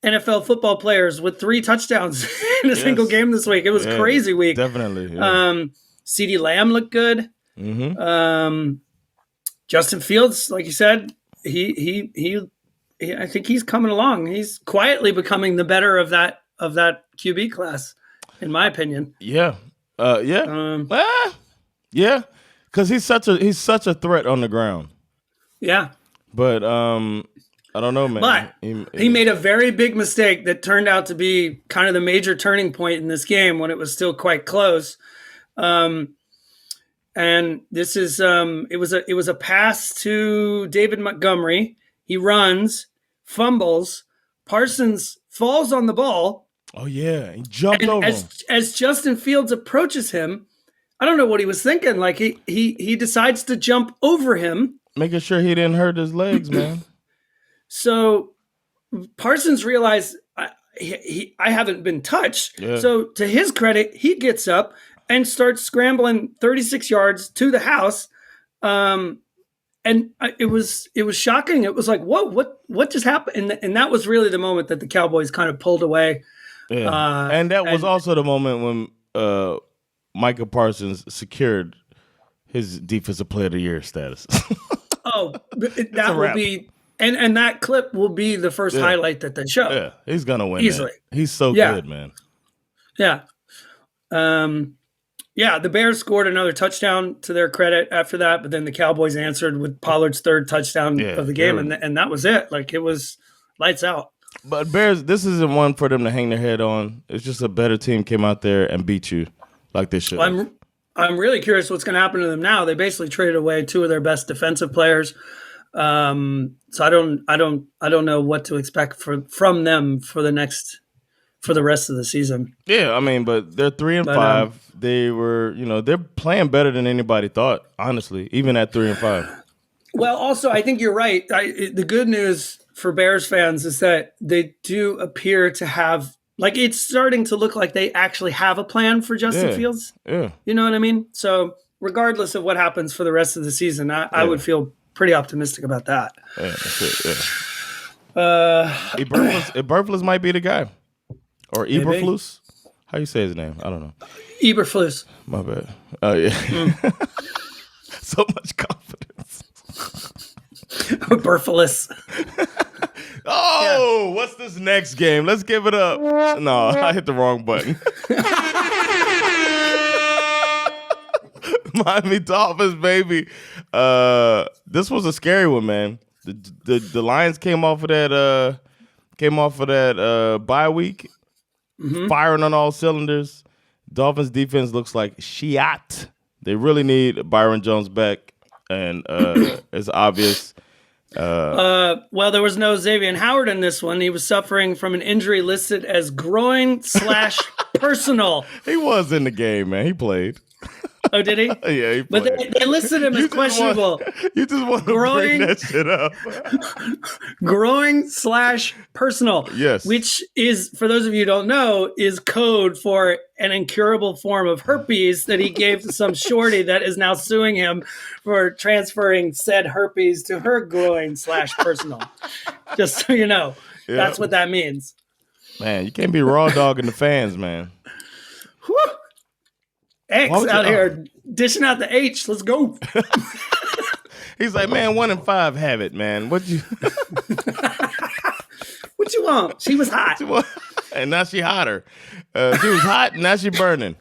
NFL football players with 3 touchdowns in a single game this week. It was a crazy week. Definitely. Yeah. CeeDee Lamb looked good. Mm-hmm. Justin Fields, like you said, he I think he's coming along. He's quietly becoming the better of that QB class, in my opinion. Yeah. Yeah, because he's such a threat on the ground. Yeah, but I don't know, man. But he made a very big mistake that turned out to be kind of the major turning point in this game when it was still quite close. And this is it was a pass to David Montgomery. He runs, fumbles. Parsons falls on the ball. Oh yeah, he jumped over him. As Justin Fields approaches him. I don't know what he was thinking. Like he decides to jump over him, making sure he didn't hurt his legs, man. So Parsons realized I haven't been touched. Yeah. So to his credit, he gets up and starts scrambling 36 yards to the house. And it was shocking. It was like, whoa, what just happened? And that was really the moment that the Cowboys kind of pulled away. Yeah. And that was also the moment when Micah Parsons secured his Defensive Player of the Year status. That will be, and that clip will be the first highlight that they show. Yeah, he's gonna win easily. That. He's so good, man. Yeah. Yeah, the Bears scored another touchdown to their credit after that, but then the Cowboys answered with Pollard's third touchdown of the game, and that was it. Like, it was lights out. But Bears, this isn't one for them to hang their head on. It's just a better team came out there and beat you like they should. I'm really curious what's going to happen to them now. They basically traded away two of their best defensive players, so I don't know what to expect from them for the rest of the season. Yeah, I mean, but they're 3-5. They were, they're playing better than anybody thought. Honestly, even at 3-5. Well, also, I think you're right. The good news for Bears fans is that they do appear to have, like, it's starting to look like they actually have a plan for Justin Fields. Yeah. You know what I mean? So regardless of what happens for the rest of the season, I would feel pretty optimistic about that. Yeah, that's it, Eberflus might be the guy. Or Eberflus. How you say his name? I don't know. Eberflus. My bad. Oh, yeah. So much confidence. Eberflus. What's this next game? Let's give it up. No, I hit the wrong button. Miami Dolphins, baby. This was a scary one, man. The Lions came off of that bye week, firing on all cylinders. Dolphins defense looks like shit. They really need Byron Jones back, and it's obvious. Well, there was no Xavier Howard in this one. He was suffering from an injury listed as groin/personal. He was in the game, man. He played. Oh, did he? Yeah, he played. But they listed him as questionable. You just want to bring that shit up. Groin/personal. Yes. Which is, for those of you who don't know, is code for an incurable form of herpes that he gave to some shorty that is now suing him for transferring said herpes to her groin/personal. Just so you know. Yep. That's what that means. Man, you can't be raw dogging the fans, man. Whew. X out here dishing out the H. Let's go. He's like, man, 1-5 have it, man. What you want? She was hot. And now she hotter. She was hot, and now she burning.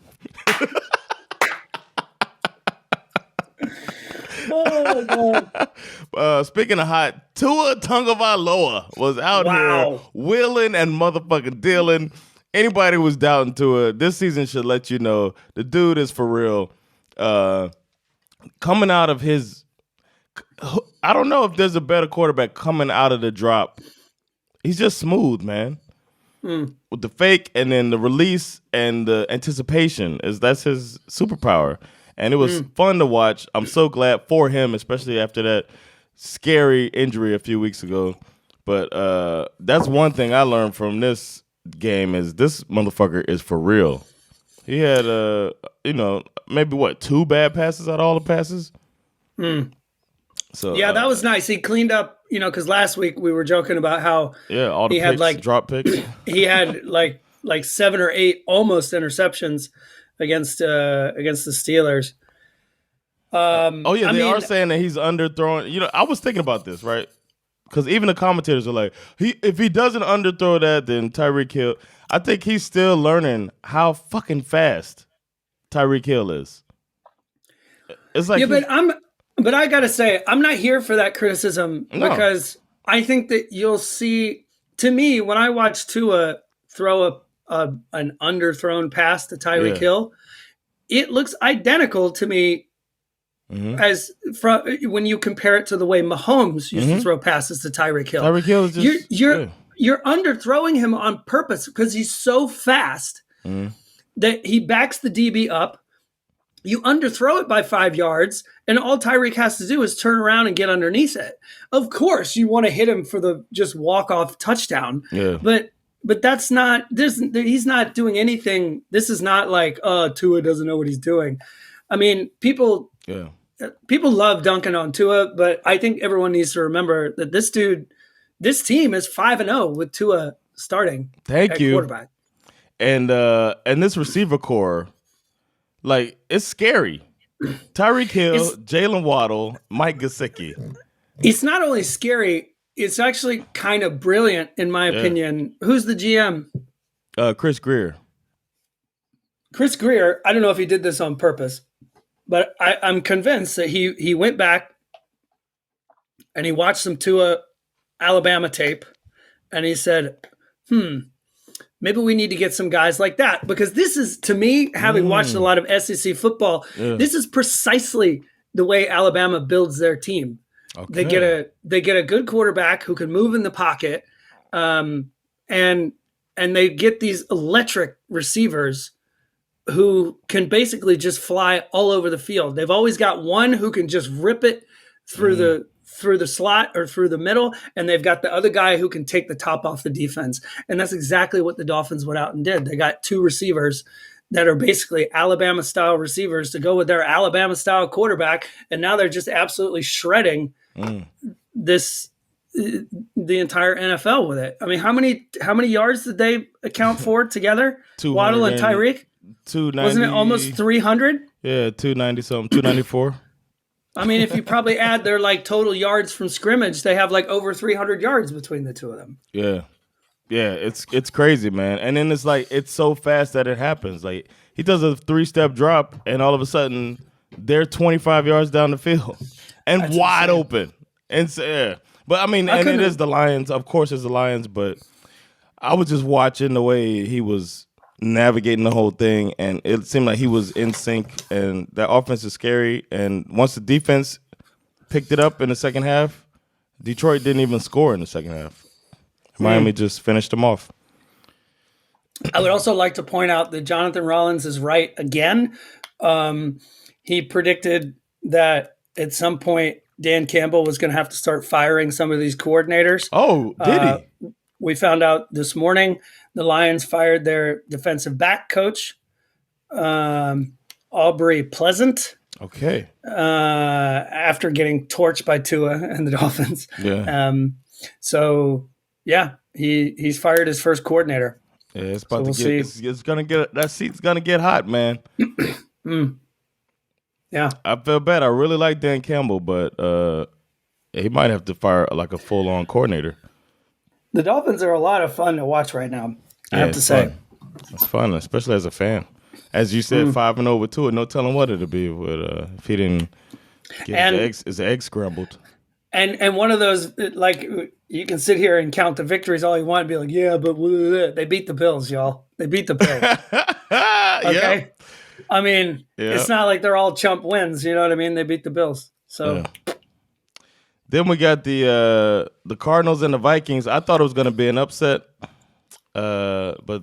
Oh, God. Speaking of hot, Tua Tagovailoa was out here wheeling and motherfucking dealing. Anybody who was doubting Tua, this season should let you know the dude is for real. Coming out of his, I don't know if there's a better quarterback coming out of the drop. He's just smooth, man. With the fake and then the release and the anticipation, that's his superpower. And it was fun to watch. I'm so glad for him, especially after that scary injury a few weeks ago. But that's one thing I learned from this game is this motherfucker is for real. He had maybe 2 bad passes out of all the passes. So yeah, that was nice. He cleaned up, because last week we were joking about how all the he picks, had drop picks. He had like 7 or 8 almost interceptions against the Steelers. They are saying that he's underthrowing. I was thinking about this, right? Because even the commentators are like, if he doesn't underthrow that, then Tyreek Hill. I think he's still learning how fucking fast Tyreek Hill is. It's like but I gotta say, I'm not here for that criticism because I think that you'll see. To me, when I watch Tua throw an underthrown pass to Tyreek Hill, it looks identical to me. As from when you compare it to the way Mahomes used to throw passes to Tyreek Hill. Tyreek Hill is just you're underthrowing him on purpose because he's so fast that he backs the DB up. You underthrow it by 5 yards, and all Tyreek has to do is turn around and get underneath it. Of course, you want to hit him for the just walk-off touchdown. Yeah. But that's not. He's not doing anything. This is not like Tua doesn't know what he's doing. I mean, people love dunking on Tua, but I think everyone needs to remember that this team is 5-0 with Tua starting. Thank you, quarterback. And this receiver core, like, it's scary. Tyreek Hill, Jalen Waddle, Mike Gesicki. It's not only scary; it's actually kind of brilliant, in my opinion. Who's the GM? Chris Greer. Chris Greer, I don't know if he did this on purpose, but I'm convinced that he went back and he watched some Tua Alabama tape and he said, maybe we need to get some guys like that, because this is, to me, having watched a lot of SEC football, this is precisely the way Alabama builds their team. Okay. They get a good quarterback who can move in the pocket, and they get these electric receivers who can basically just fly all over the field. They've always got one who can just rip it through the slot or through the middle, and they've got the other guy who can take the top off the defense. And that's exactly what the Dolphins went out and did. They got two receivers that are basically Alabama-style receivers to go with their Alabama-style quarterback, and now they're just absolutely shredding the entire NFL with it. I mean, how many yards did they account for together? Waddle and Tyreek? 290. Wasn't it almost 300? Yeah, 290 something, 294. I mean, if you probably add their like total yards from scrimmage, they have like over 300 yards between the two of them. Yeah. Yeah, it's crazy, man. And then it's like, it's so fast that it happens. Like, he does a 3-step drop, and all of a sudden, they're 25 yards down the field and that's wide insane. Open. And so, yeah. But I mean, and it is the Lions. Of course, it's the Lions, but I was just watching the way he was navigating the whole thing, and it seemed like he was in sync, and that offense is scary. And once the defense picked it up in the second half, Detroit didn't even score in the second half. Miami just finished them off. I would also like to point out that Jonathan Rollins is right again. He predicted that at some point Dan Campbell was going to have to start firing some of these coordinators. Oh, did he? We found out this morning the Lions fired their defensive back coach, Aubrey Pleasant. Okay. After getting torched by Tua and the Dolphins. Yeah. So yeah, he's fired his first coordinator. Yeah, it's about to get. It's gonna get, that seat's gonna get hot, man. Yeah, I feel bad. I really like Dan Campbell, but he might have to fire like a full-on coordinator. The Dolphins are a lot of fun to watch right now. I have to say, it's fun, especially as a fan. As you said, 5-0 with Tua. No telling what it'll be with if he didn't get his eggs scrambled. And one of those, like, you can sit here and count the victories all you want and be like, yeah, but they beat the Bills, y'all. They beat the Bills. Okay. Yep. I mean, It's not like they're all chump wins. You know what I mean? They beat the Bills. So then we got the Cardinals and the Vikings. I thought it was going to be an upset, but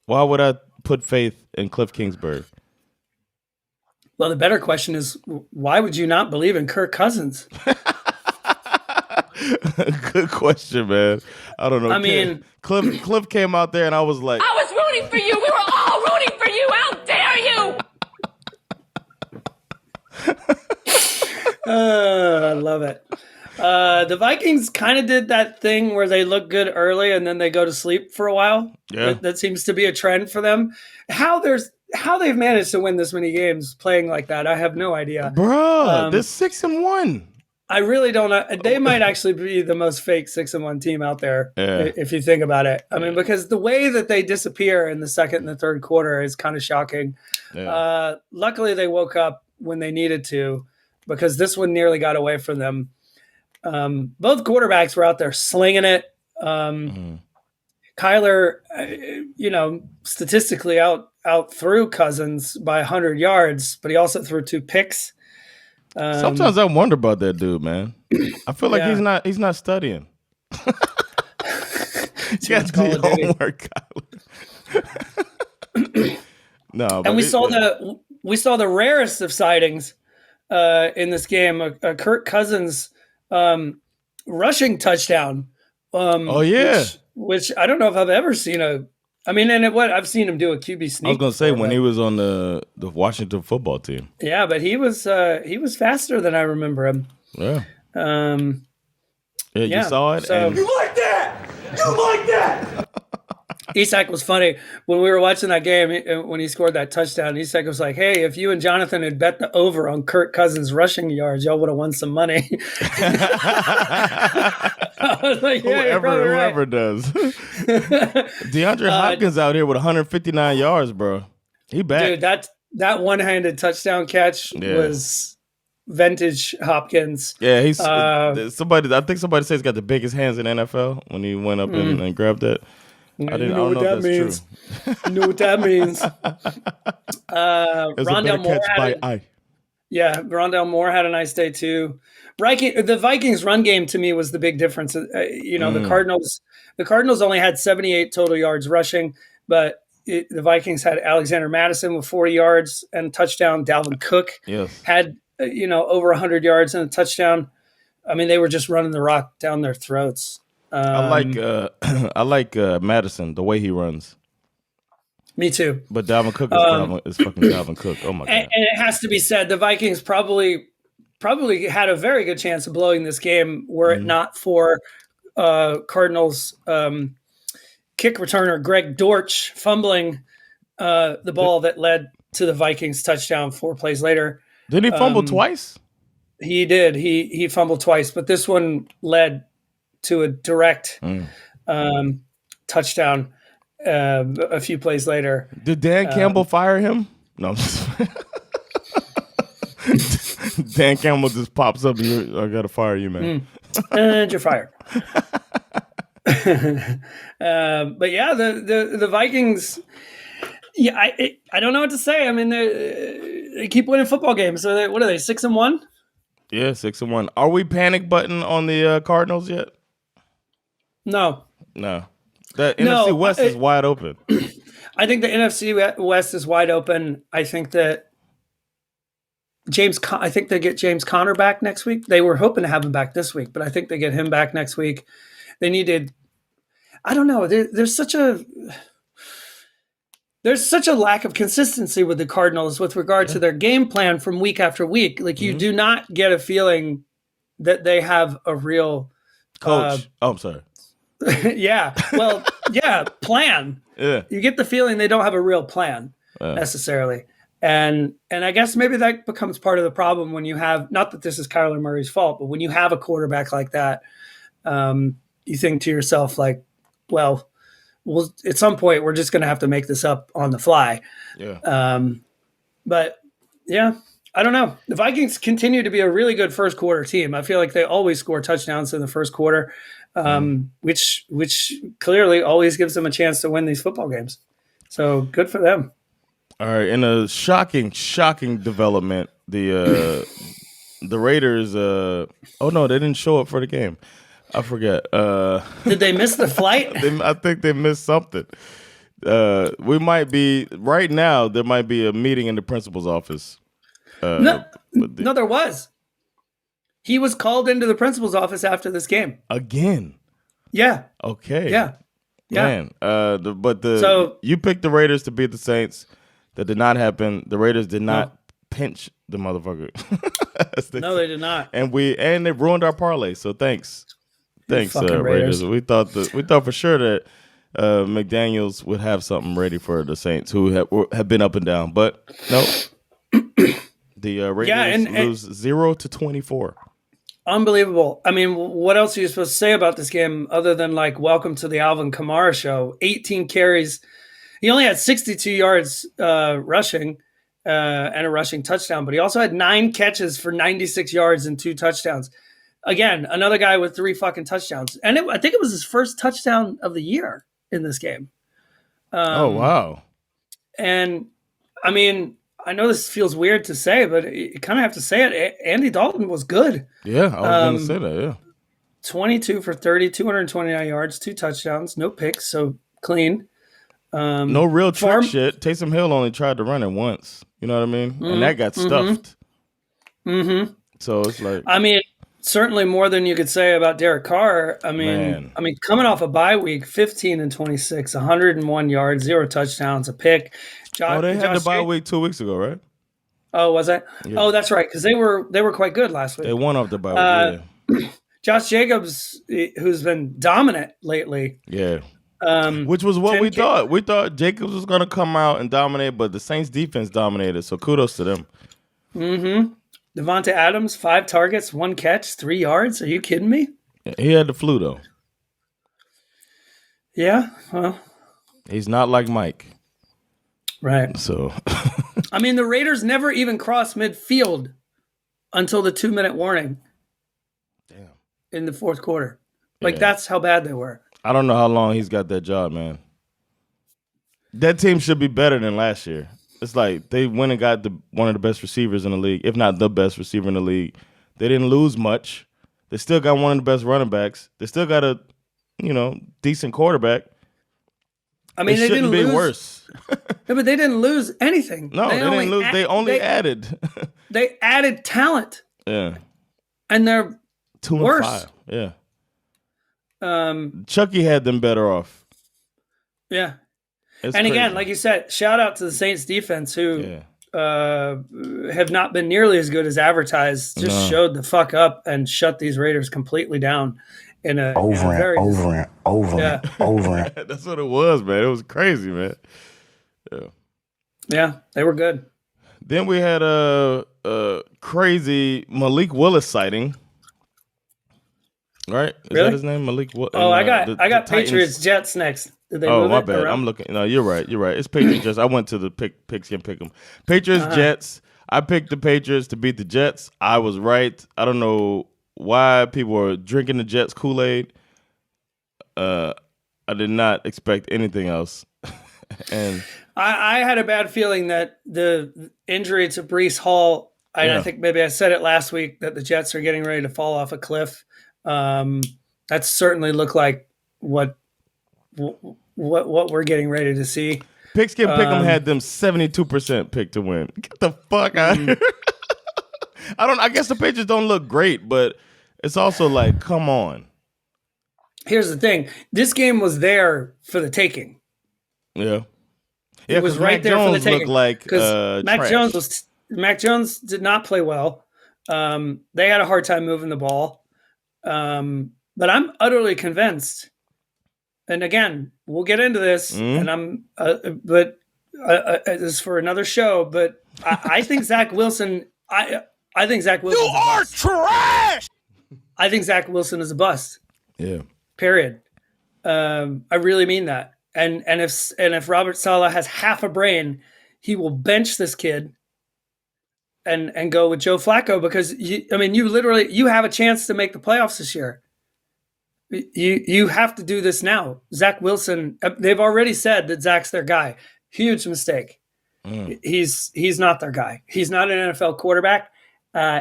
why would I put faith in Cliff Kingsbury? Well, the better question is, why would you not believe in Kirk Cousins? Good question, man. I don't know. I mean, Cliff came out there, and I was like, I was rooting for you. We were all rooting for you. How dare you? I love it. The Vikings kind of did that thing where they look good early and then they go to sleep for a while. Yeah. That seems to be a trend for them. How they've managed to win this many games playing like that, I have no idea. Bro, they're 6-1. I really don't know. They might actually be the most fake 6-1 team out there, if you think about it. I mean, because the way that they disappear in the second and the third quarter is kind of shocking. Yeah. Luckily, they woke up when they needed to, because this one nearly got away from them. Both quarterbacks were out there slinging it. Kyler, statistically out threw Cousins by 100 yards, but he also threw 2 picks. Sometimes I wonder about that dude, man. I feel like he's not studying. You got to do your homework, Kyler. No, and we saw the rarest of sightings in this game. A Kirk Cousins rushing touchdown. Which I don't know if I've ever seen I've seen him do a QB sneak. I was gonna say when he was on the Washington football team. Yeah, but he was faster than I remember him. Yeah. You saw it. So, you like that? You like that? Isak was funny when we were watching that game when he scored that touchdown. Isak was like, "Hey, if you and Jonathan had bet the over on Kirk Cousins rushing yards, y'all would have won some money." I was like, whoever does. DeAndre Hopkins out here with 159 yards, bro. He back. Dude, that one-handed touchdown catch was vintage Hopkins. Yeah, he's somebody. I think somebody says he's got the biggest hands in NFL when he went up and grabbed that. I don't know if that's means. true. You know what that means. It's Rondale a better catch by eye. Yeah, Rondale Moore had a nice day too. The Vikings run game to me was the big difference. The Cardinals only had 78 total yards rushing, but the Vikings had Alexander Madison with 40 yards and a touchdown. Dalvin Cook had over 100 yards and a touchdown. I mean, they were just running the rock down their throats. I like Madison, the way he runs. Me too. But Dalvin Cook is fucking Dalvin Cook. Oh my god! And it has to be said, the Vikings probably had a very good chance of blowing this game were it not for Cardinals kick returner Greg Dortch fumbling the ball that led to the Vikings touchdown 4 plays later. Did he fumble twice? He did. He fumbled twice, but this one led to a direct touchdown a few plays later. Did Dan Campbell fire him? No. Dan Campbell just pops up. I got to fire you, man. And you're fired. But yeah, the Vikings. Yeah, I don't know what to say. I mean, they keep winning football games. So what are they? 6-1? Yeah, 6-1. Are we panic button on the Cardinals yet? No. The NFC West is wide open. I think the NFC West is wide open. I think that I think they get James Conner back next week. They were hoping to have him back this week, but I think they get him back next week. They needed. I don't know. There's such a lack of consistency with the Cardinals with regard to their game plan from week after week. Like you do not get a feeling that they have a real coach. I'm sorry. Yeah. Well, yeah. Plan. Yeah. You get the feeling they don't have a real plan necessarily. And I guess maybe that becomes part of the problem when you have, not that this is Kyler Murray's fault, but when you have a quarterback like that, you think to yourself like, well, at some point we're just going to have to make this up on the fly. Yeah. But yeah, I don't know. The Vikings continue to be a really good first quarter team. I feel like they always score touchdowns in the first quarter, which clearly always gives them a chance to win these football games. So good for them. All right. In a shocking development, the Raiders. Oh no, they didn't show up for the game. I forget. Did they miss the flight? I think they missed something. We might be right now. There might be a meeting in the principal's office. No, there was. He was called into the principal's office after this game again. Yeah. Okay. Yeah. Man. So you picked the Raiders to beat the Saints. That did not happen. The Raiders did not pinch the motherfucker. No, they did not. And they ruined our parlay. So thanks, Raiders. We thought for sure that McDaniels would have something ready for the Saints, who have been up and down, but no. The Raiders lose 0-24. Unbelievable. I mean, what else are you supposed to say about this game other than like, welcome to the Alvin Kamara show? 18 carries. He only had 62 yards rushing and a rushing touchdown, but he also had 9 catches for 96 yards and 2 touchdowns. Again, another guy with 3 fucking touchdowns. And I think it was his first touchdown of the year in this game. Oh, wow. And, I mean, I know this feels weird to say, but you kind of have to say it. Andy Dalton was good. Yeah, I was going to say that, yeah. 22 for 30, 229 yards, 2 touchdowns, no picks, so clean. No real trick shit. Taysom Hill only tried to run it once. You know what I mean? Mm-hmm, and that got stuffed. Mm-hmm. So it's like, I mean, certainly more than you could say about Derek Carr. I mean, coming off a bye week, 15 and 26, 101 yards, 0 touchdowns, a pick. They had the bye week 2 weeks ago, right? Oh, was that? Yeah. Oh, that's right, because they were quite good last week. They won off the bye week. Yeah. Josh Jacobs, who's been dominant lately. Yeah. Which was what we thought. We thought Jacobs was going to come out and dominate, but the Saints defense dominated, so kudos to them. Mm-hmm. Devonta Adams, 5 targets, 1 catch, 3 yards. Are you kidding me? He had the flu, though. Yeah, well. He's not like Mike. Right. So, I mean, the Raiders never even crossed midfield until the 2-minute warning. damn. In the fourth quarter. Like, Yeah. that's how bad they were. I don't know how long he's got that job, man. That team should be better than last year. It's like they went and got one of the best receivers in the league, if not the best receiver in the league. They didn't lose much. They still got one of the best running backs. They still got a, decent quarterback. I mean, they shouldn't didn't be lose. worse. No, but they didn't lose anything. No, they didn't lose. They only added. They added talent. Yeah. And they're 2 and worse. 5. Yeah. Chucky had them better off. Yeah. It's and again, crazy. like you said, shout out to the Saints defense who Yeah. have not been nearly as good as advertised. Just showed the fuck up and shut these Raiders completely down in a over and over Yeah. and over and That's what it was, man. It was crazy, man. Yeah. Yeah, they were good. Then we had a crazy Malik Willis sighting. Right? Is Really? that his name? Malik Willis? Oh, I got Patriots Jets next. Did they Oh, move my it bad. around? I'm looking. No, you're right. You're right. It's Patriots Jets. I went to the picks and pick them. Patriots Jets. I picked the Patriots to beat the Jets. I was right. I don't know why people were drinking the Jets Kool-Aid. I did not expect anything else. And I had a bad feeling that the injury to Breece Hall, I think maybe I said it last week, that the Jets are getting ready to fall off a cliff. That certainly looked like what we're getting ready to see. Pigskin Pick'em had them 72% pick to win. Get the fuck out of here. I guess the Patriots don't look great, but it's also like, come on. Here's the thing. This game was there for the taking. Yeah. It was right Mac there Jones for the taking. looked like Because Mac Jones did not play well. They had a hard time moving the ball. But I'm utterly convinced. And again, we'll get into this. And this is for another show. But I think Zach Wilson. I think Zach Wilson. You are trash. I think Zach Wilson is a bust. Yeah. Period. I really mean that. And if Robert Saleh has half a brain, he will bench this kid and go with Joe Flacco because you have a chance to make the playoffs this year. You have to do this now. Zach Wilson, they've already said that Zach's their guy. Huge mistake. He's not their guy. He's not an NFL quarterback.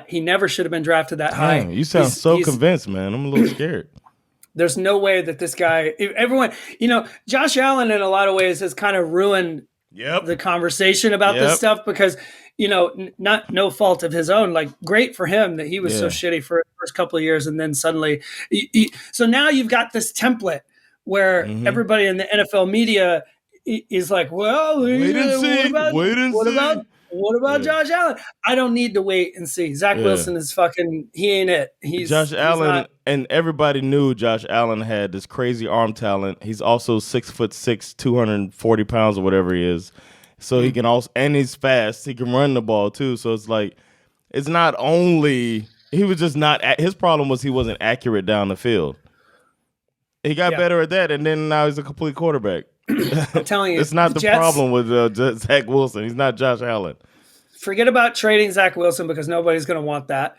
He never should have been drafted that high. You sound so convinced, man. I'm a little scared. There's no way that this guy, everyone, Josh Allen in a lot of ways has kind of ruined the conversation about this stuff because, no fault of his own. Like, great for him that he was so shitty for the first couple of years. And then suddenly, so now you've got this template where everybody in the NFL media is like, well, wait and see. What about Josh Allen? I don't need to wait and see. Zach Wilson is he ain't it. Josh Allen, and everybody knew Josh Allen had this crazy arm talent. He's also 6'6", 240 pounds or whatever he is. So he can also, and he's fast. He can run the ball too. So it's like, it's not only, he was just not, his problem was he wasn't accurate down the field. He got better at that, and then now he's a complete quarterback. I'm telling you, it's not the Jets, problem with Zach Wilson. He's not Josh Allen. Forget about trading Zach Wilson because nobody's going to want that.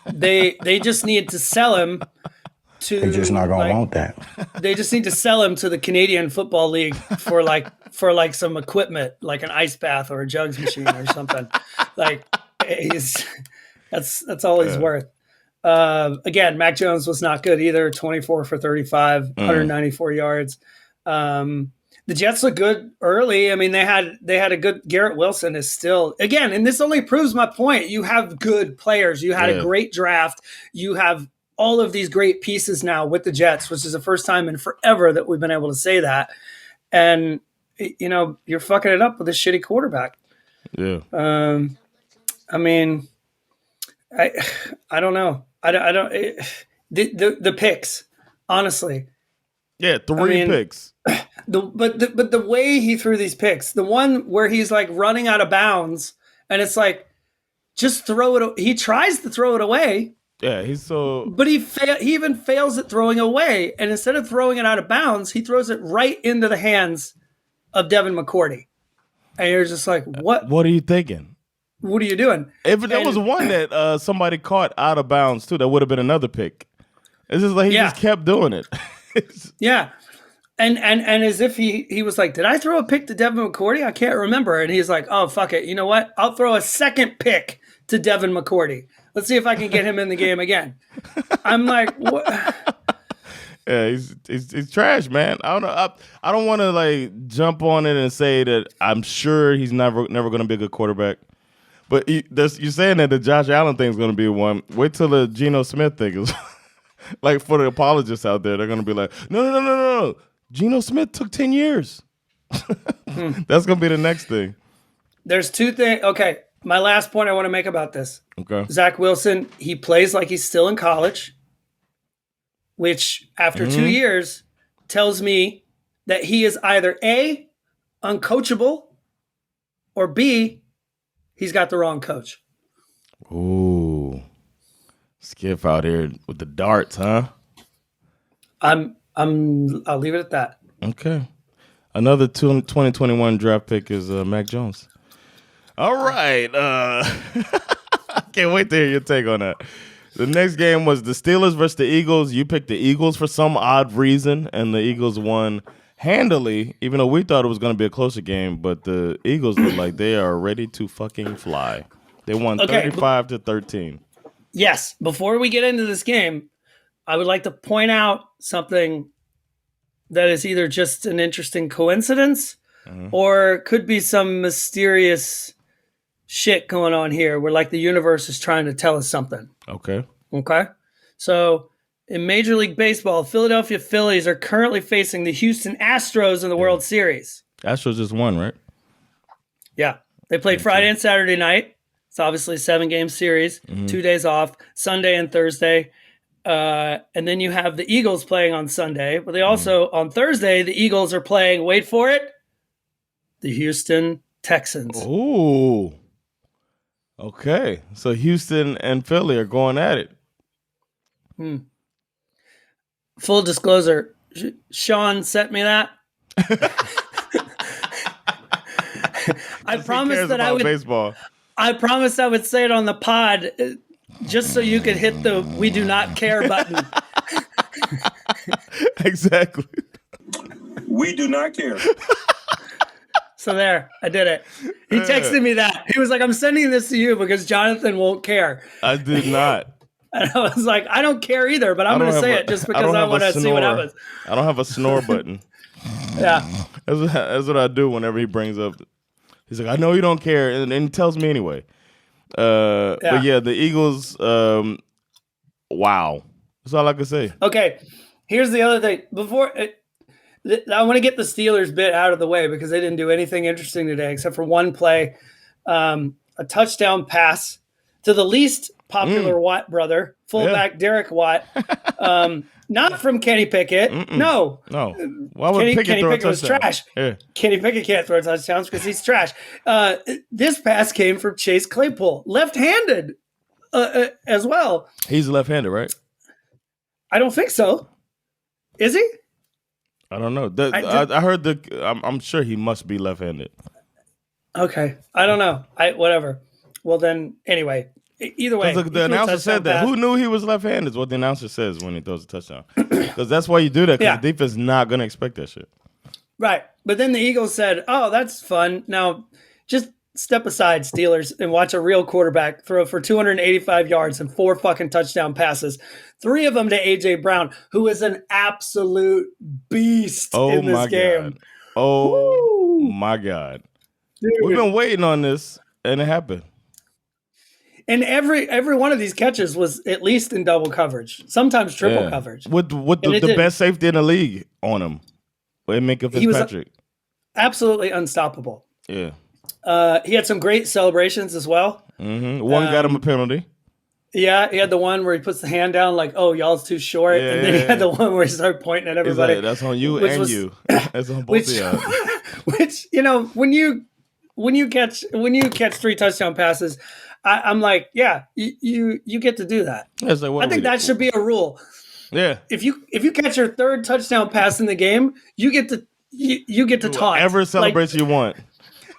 They just need to sell him to. They're just not going to want that. They just need to sell him to the Canadian Football League for some equipment, like an ice bath or a jugs machine or something. Like that's all he's worth. Again, Mac Jones was not good either. 24 for 35, 194 yards. The Jets look good early. I mean, they had a good Garrett Wilson is still, again, and this only proves my point. You have good players. You had a great draft. You have all of these great pieces now with the Jets, which is the first time in forever that we've been able to say that. And you're fucking it up with a shitty quarterback. Yeah. I mean, I don't know. The picks, honestly. Yeah, three picks. But the way he threw these picks, the one where he's like running out of bounds, and it's like, just throw it. He tries to throw it away. Yeah, he's so. But he even fails at throwing away, and instead of throwing it out of bounds, he throws it right into the hands of Devin McCourty. and you're just like, what? What are you thinking? What are you doing? If there was one that somebody caught out of bounds too, that would have been another pick. It's just like he just kept doing it. Yeah. And as if he was like, did I throw a pick to Devin McCourty? I can't remember. And he's like, oh, fuck it. You know what? I'll throw a second pick to Devin McCourty. Let's see if I can get him in the game again. I'm like, what? Yeah, he's trash, man. I don't know. I don't want to like jump on it and say that I'm sure he's never going to be a good quarterback. But you're saying that the Josh Allen thing is going to be one. Wait till the Geno Smith thing is like for the apologists out there. They're going to be like, no. Geno Smith took 10 years. That's going to be the next thing. There's two things. Okay, my last point I want to make about this. Okay. Zach Wilson, he plays like he's still in college, which after 2 years tells me that he is either A, uncoachable, or B, he's got the wrong coach. Ooh. Skip out here with the darts, huh? I'll leave it at that. Okay. Another 2021 draft pick is Mac Jones. All right. I can't wait to hear your take on that. The next game was the Steelers versus the Eagles. You picked the Eagles for some odd reason, and the Eagles won handily, even though we thought it was going to be a closer game, but the Eagles look like they are ready to fucking fly. They won 35-13. Yes. Before we get into this game, I would like to point out something that is either just an interesting coincidence or could be some mysterious shit going on here where like the universe is trying to tell us something. Okay. So in Major League Baseball, Philadelphia Phillies are currently facing the Houston Astros in the World Series. Astros just won, right? Yeah. They played Friday and Saturday night. It's obviously a 7-game series, 2 days off, Sunday and Thursday. And then you have the Eagles playing on Sunday, but they also, on Thursday, the Eagles are playing, wait for it, the Houston Texans. Ooh. Okay. So Houston and Philly are going at it. Full disclosure, Sean sent me that. I promised that I would. Baseball. I promised I would say it on the pod, just so you could hit the "We do not care" button. Exactly. We do not care. So there, I did it. He texted me that. He was like, "I'm sending this to you because Jonathan won't care." I did not. And I was like, "I don't care either, but I'm going to say it just because I want to see what happens." I don't have a snore button. Yeah. That's what I do whenever he brings up. He's like, I know you don't care, and he tells me anyway. But yeah, the Eagles, wow. That's all I can say. Okay, here's the other thing. I want to get the Steelers bit out of the way because they didn't do anything interesting today except for one play, a touchdown pass to the least popular Watt brother, fullback Derek Watt. Not from Kenny Pickett. No. Why would Kenny Pickett was trash. Yeah. Kenny Pickett can't throw touchdowns because he's trash. This pass came from Chase Claypool, left-handed as well. He's left-handed, right? I don't think so. Is he? I don't know. I heard I'm sure he must be left-handed. Okay. I don't know. Whatever. Well, then, anyway. Either way, the announcer said that. Who knew he was left-handed is what the announcer says when he throws a touchdown. Because that's why you do that, because the defense is not going to expect that shit. Right. But then the Eagles said, oh, that's fun. Now, just step aside, Steelers, and watch a real quarterback throw for 285 yards and 4 fucking touchdown passes. 3 of them to A.J. Brown, who is an absolute beast in this game. God. Oh, my God. Dude. We've been waiting on this, and it happened. And every one of these catches was at least in double coverage, sometimes triple coverage. With the best safety in the league on him, Minka Fitzpatrick. He was absolutely unstoppable. Yeah. He had some great celebrations as well. Mm-hmm. One got him a penalty. Yeah, he had the one where he puts the hand down like, oh, y'all's too short. Yeah, and then he had the one where he started pointing at everybody. Like, that's on you and you. That's on both of y'all. Which, when you catch 3 touchdown passes, I'm like, yeah, you get to do that. Yeah, like, I think that should be a rule. Yeah. If you catch your 3rd touchdown pass in the game, you get to taunt. Whatever celebration you want.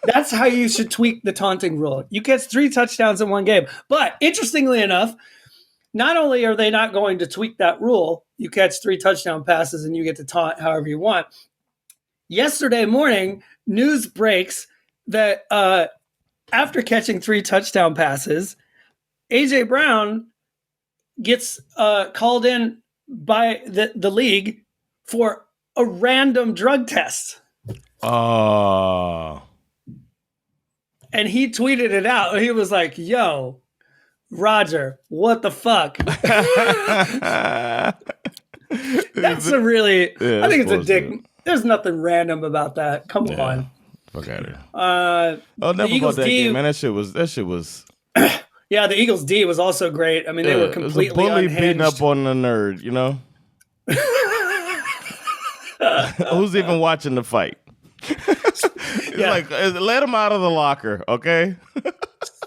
That's how you should tweak the taunting rule. You catch 3 touchdowns in one game. But interestingly enough, not only are they not going to tweak that rule, you catch 3 touchdown passes and you get to taunt however you want. Yesterday morning, news breaks that after catching 3 touchdown passes, A.J. Brown gets called in by the league for a random drug test. Oh. And he tweeted it out. He was like, yo, Roger, what the fuck? That's a really, I think it's a dick. There's nothing random about that. Come on. Fuck out of here. the Never Eagles about that D, game, man. That shit was. Yeah, the Eagles D was also great. I mean, they were completely it was a bully unhinged. beating up on the nerd, you know? Who's even watching the fight? It's like, let him out of the locker, okay?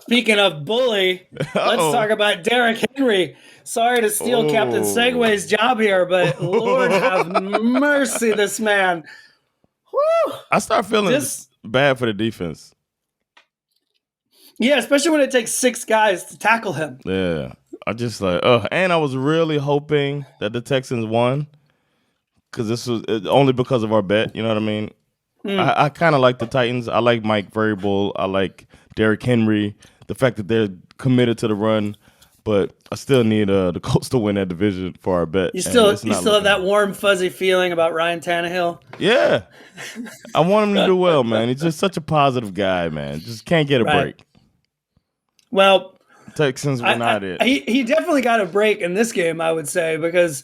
Speaking of bully, let's talk about Derrick Henry. Sorry to steal Captain Segway's job here, but Lord have mercy, this man. Whew. I start feeling bad for the defense. Yeah, especially when it takes 6 guys to tackle him. Yeah. I just like, and I was really hoping that the Texans won because this was only because of our bet. You know what I mean? I kind of like the Titans. I like Mike Vrabel. I like Derrick Henry. The fact that they're committed to the run, but I still need the Colts to win that division for our bet. You still have that warm, fuzzy feeling about Ryan Tannehill? Yeah. I want him to do well, man. He's just such a positive guy, man. Just can't get a break. Well, Texans were not it. He definitely got a break in this game, I would say, because,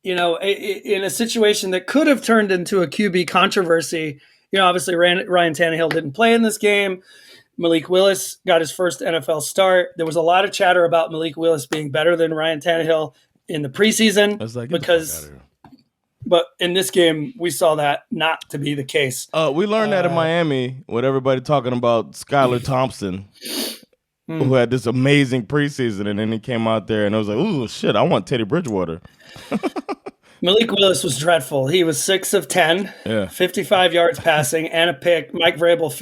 you know, in a situation that could have turned into a QB controversy, you know, obviously Ryan Tannehill didn't play in this game. Malik Willis got his first NFL start. There was a lot of chatter about Malik Willis being better than Ryan Tannehill in the preseason but in this game, we saw that not to be the case. We learned that in Miami with everybody talking about Skylar Thompson, who had this amazing preseason, and then he came out there and I was like, ooh, shit, I want Teddy Bridgewater. Malik Willis was dreadful. He was 6 of 10, 55 yards passing, and a pick. Mike Vrabel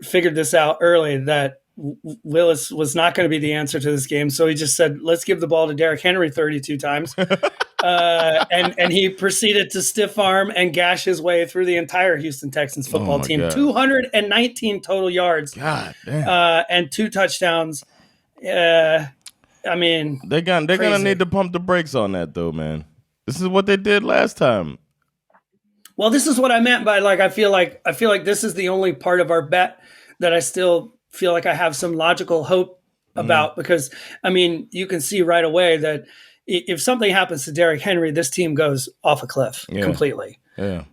figured this out early that Willis was not going to be the answer to this game, so he just said, let's give the ball to Derrick Henry 32 times. And he proceeded to stiff arm and gash his way through the entire Houston Texans football team. God. 219 total yards. God damn. And 2 touchdowns. I mean, they're gonna need to pump the brakes on that though, man. This is what they did last time. Well, this is what I meant by like I feel like this is the only part of our bet that I still feel like I have some logical hope about, because I mean, you can see right away that if something happens to Derrick Henry, this team goes off a cliff completely. Yeah.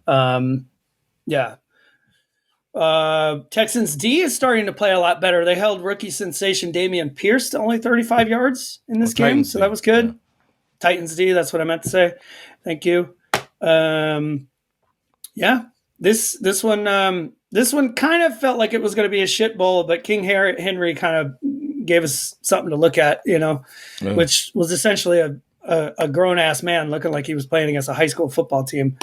Texans D is starting to play a lot better. They held rookie sensation Dameon Pierce to only 35 yards in this game, so that was good. Yeah. Titans D, that's what I meant to say. Thank you. This one kind of felt like it was going to be a shit bowl, but King Henry kind of gave us something to look at, you know, which was essentially a grown ass man looking like he was playing against a high school football team.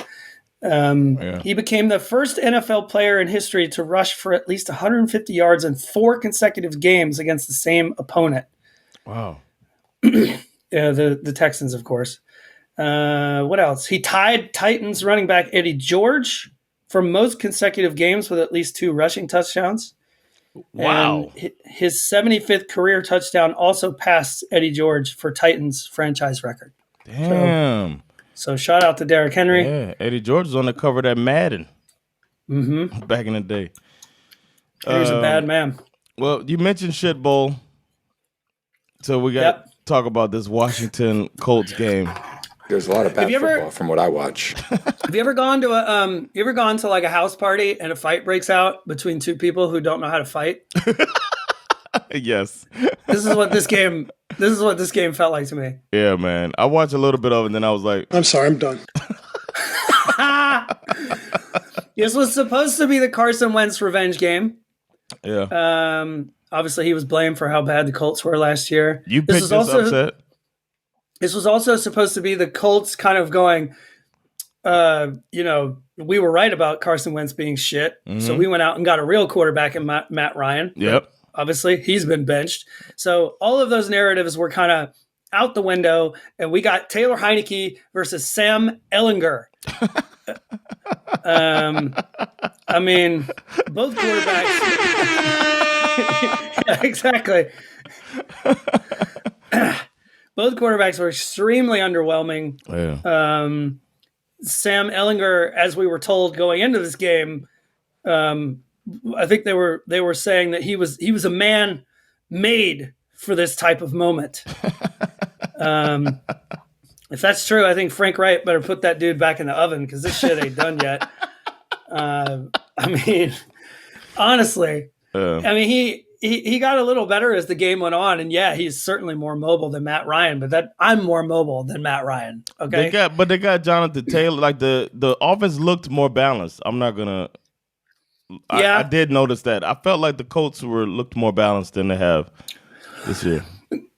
He became the first NFL player in history to rush for at least 150 yards in 4 consecutive games against the same opponent. Wow. The Texans, of course. What else? He tied Titans running back Eddie George for most consecutive games with at least 2 rushing touchdowns. Wow. And his 75th career touchdown also passed Eddie George for Titans franchise record. Damn. So shout out to Derrick Henry. Yeah, Eddie George was on the cover of that Madden back in the day. He's a bad man. Well, you mentioned shit bowl, so we got to talk about this Washington Colts game. There's a lot of bad football from what I watch. Have you ever gone to like a house party and a fight breaks out between 2 people who don't know how to fight? Yes. This is what this game felt like to me. Yeah, man. I watched a little bit of it and then I was like, I'm sorry, I'm done. This was supposed to be the Carson Wentz revenge game. Yeah. Obviously he was blamed for how bad the Colts were last year. You picked this upset. This was also supposed to be the Colts kind of going, we were right about Carson Wentz being shit. So we went out and got a real quarterback in Matt Ryan. Yep. Obviously, he's been benched. So all of those narratives were kind of out the window, and we got Taylor Heineke versus Sam Ellinger. I mean, both quarterbacks. Yeah, exactly. Both quarterbacks were extremely underwhelming. Yeah. Sam Ellinger, as we were told going into this game, I think they were saying that he was a man made for this type of moment. If that's true, I think Frank Wright better put that dude back in the oven because this shit ain't done yet. I mean, honestly, I mean he got a little better as the game went on, and yeah, he's certainly more mobile than Matt Ryan. But I'm more mobile than Matt Ryan. Okay, they got Jonathan Taylor. Like the offense looked more balanced. I'm not gonna. Yeah, I did notice that. I felt like the Colts looked more balanced than they have this year.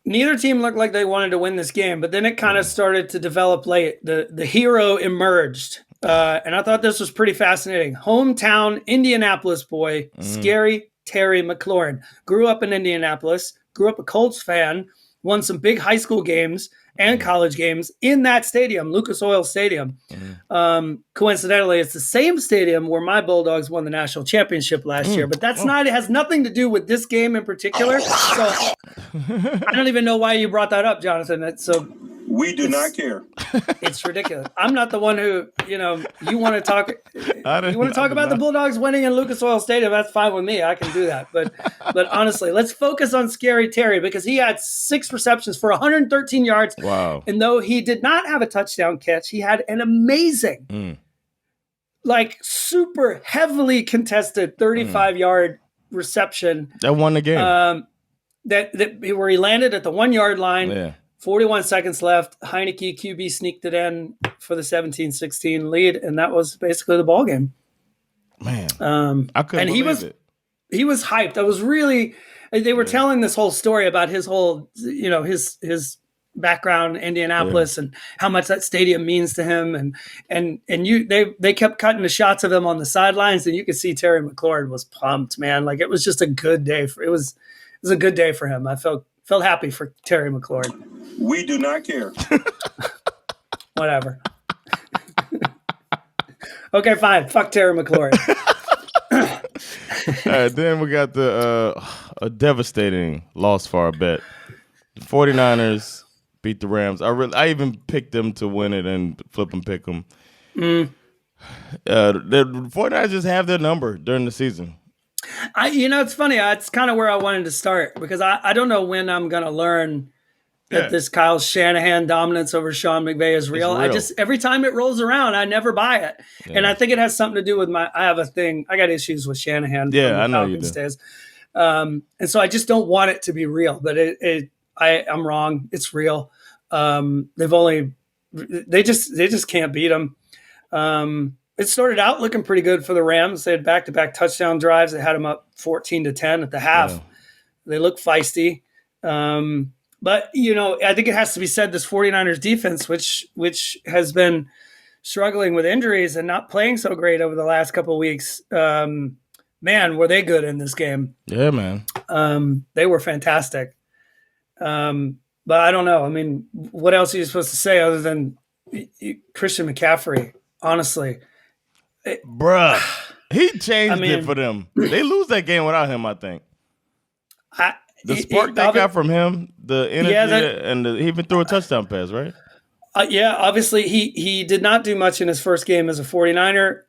Neither team looked like they wanted to win this game, but then it kind of started to develop late. The hero emerged, and I thought this was pretty fascinating. Hometown Indianapolis boy, Scary Terry McLaurin. Grew up in Indianapolis, grew up a Colts fan, won some big high school games and college games in that stadium, Lucas Oil Stadium. Coincidentally, it's the same stadium where my Bulldogs won the national championship last year, but it has nothing to do with this game in particular. So I don't even know why you brought that up, Jonathan. We do not care. It's ridiculous. I'm not the one who, you want to talk. You want to talk about the Bulldogs winning in Lucas Oil Stadium? That's fine with me. I can do that. But honestly, let's focus on Scary Terry because he had 6 receptions for 113 yards. Wow! And though he did not have a touchdown catch, he had an amazing, super heavily contested 35-yard reception that won the game. Where he landed at the 1-yard line. Yeah. 41 seconds left. Heineke QB sneaked it in for the 17-16 lead, and that was basically the ball game. Man, I couldn't believe it. He was hyped. I was really. They were telling this whole story about his whole, his background in Indianapolis and how much that stadium means to him, they kept cutting the shots of him on the sidelines, and you could see Terry McLaurin was pumped, man. Like it was just a good day. It was a good day for him. I felt happy for Terry McLaurin. We do not care. Whatever. Okay, fine. Fuck Terry McLaurin. All right, then we got a devastating loss for our bet. The 49ers beat the Rams. I even picked them to win it and flip and pick them. The 49ers just have their number during the season. It's funny. It's kind of where I wanted to start because I don't know when I'm going to learn that this Kyle Shanahan dominance over Sean McVay is real. Every time it rolls around, I never buy it. Yeah. And I think it has something to do with I got issues with Shanahan. Yeah, I know you do. Days. And so I just don't want it to be real, but I'm wrong. It's real. They just can't beat them. It started out looking pretty good for the Rams. They had back-to-back touchdown drives. They had them up 14-10 at the half. Yeah. They look feisty. But, I think it has to be said, this 49ers defense, which has been struggling with injuries and not playing so great over the last couple of weeks, man, were they good in this game. Yeah, man. They were fantastic. But I don't know. I mean, what else are you supposed to say other than Christian McCaffrey, honestly? Bruh, he changed it for them. They lose that game without him, I think. The spark they got from him, the energy, and he even threw a touchdown pass, right? Obviously he did not do much in his first game as a 49er,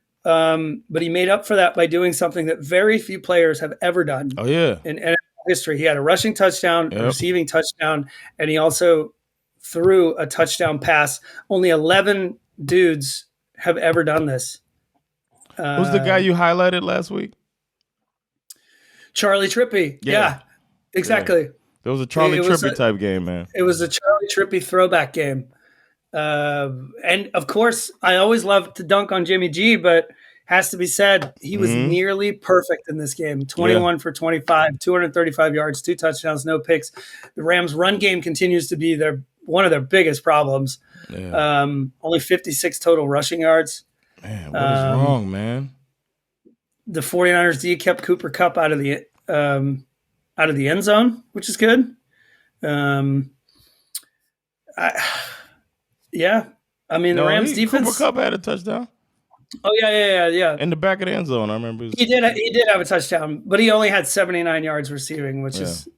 but he made up for that by doing something that very few players have ever done. Oh, yeah. In NFL history. He had a rushing touchdown, a receiving touchdown, and he also threw a touchdown pass. Only 11 dudes have ever done this. Who's the guy you highlighted last week? Charlie Trippy. Yeah. Exactly. Yeah. It was a Charlie Trippy type game, man. It was a Charlie Trippy throwback game. And, of course, I always love to dunk on Jimmy G, but has to be said, he was nearly perfect in this game. 21 for 25, 235 yards, 2 touchdowns, no picks. The Rams' run game continues to be their one of their biggest problems. Yeah. Only 56 total rushing yards. Man, what is wrong, man? The 49ers D kept Cooper Kupp out of the end zone, which is good. I mean, the Rams defense. Cooper Kupp had a touchdown. Oh yeah. In the back of the end zone, I remember. He did have a touchdown, but he only had 79 yards receiving, which is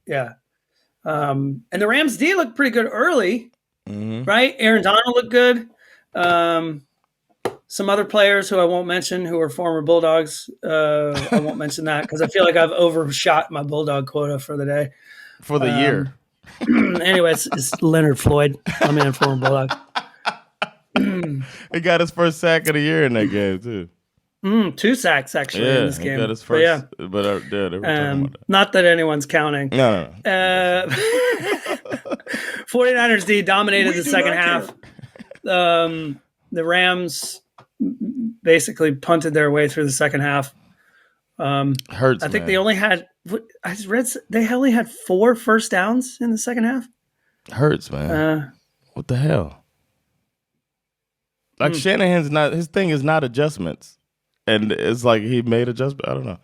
and the Rams D looked pretty good early, right? Aaron Donald looked good. Some other players who I won't mention who are former Bulldogs. I won't mention that because I feel like I've overshot my Bulldog quota for the day. For the year. Anyway, it's Leonard Floyd, my man, former Bulldog. He got his first sack of the year in that game too. 2 sacks actually in this game. He got his first. They were talking about that. Not that anyone's counting. No. 49ers D dominated the second half. The Rams basically punted their way through the second half. Hurts. I think they only had. I read they only had 4 first downs in the second half. Hurts, man. What the hell? Like Shanahan's not. His thing is not adjustments, and it's like he made adjustments. I don't know.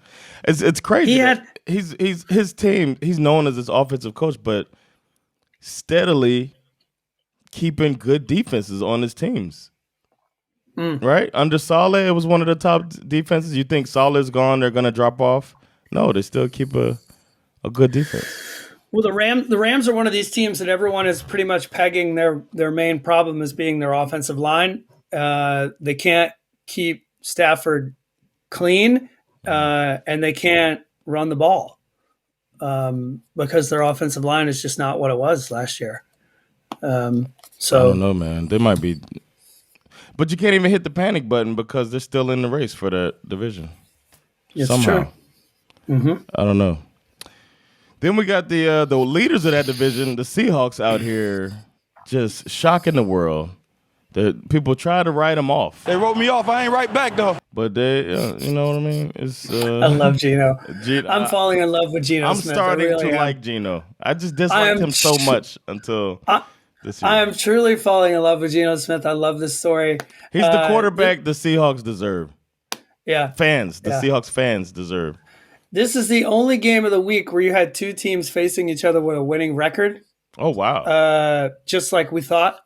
It's crazy. He's his team. He's known as his offensive coach, but steadily keeping good defenses on his teams. Right? Under Saleh, it was one of the top defenses. You think Saleh's gone, they're going to drop off? No, they still keep a good defense. Well, the Rams are one of these teams that everyone is pretty much pegging their main problem as being their offensive line. They can't keep Stafford clean, and they can't run the ball because their offensive line is just not what it was last year. So I don't know, man. They might be... But you can't even hit the panic button because they're still in the race for the division. It's somehow. True. I don't know. Then we got the leaders of that division, the Seahawks, out here just shocking the world. The people try to write them off. They wrote me off. I ain't right back though. But they, you know what I mean? It's. I love Geno. I'm falling in love with Geno I'm Smith. starting to like Geno. I just disliked him so much until. I am truly falling in love with Geno Smith. I love this story. He's the quarterback the Seahawks deserve. Yeah. Seahawks fans deserve. This is the only game of the week where you had 2 teams facing each other with a winning record. Oh, wow. Just like we thought,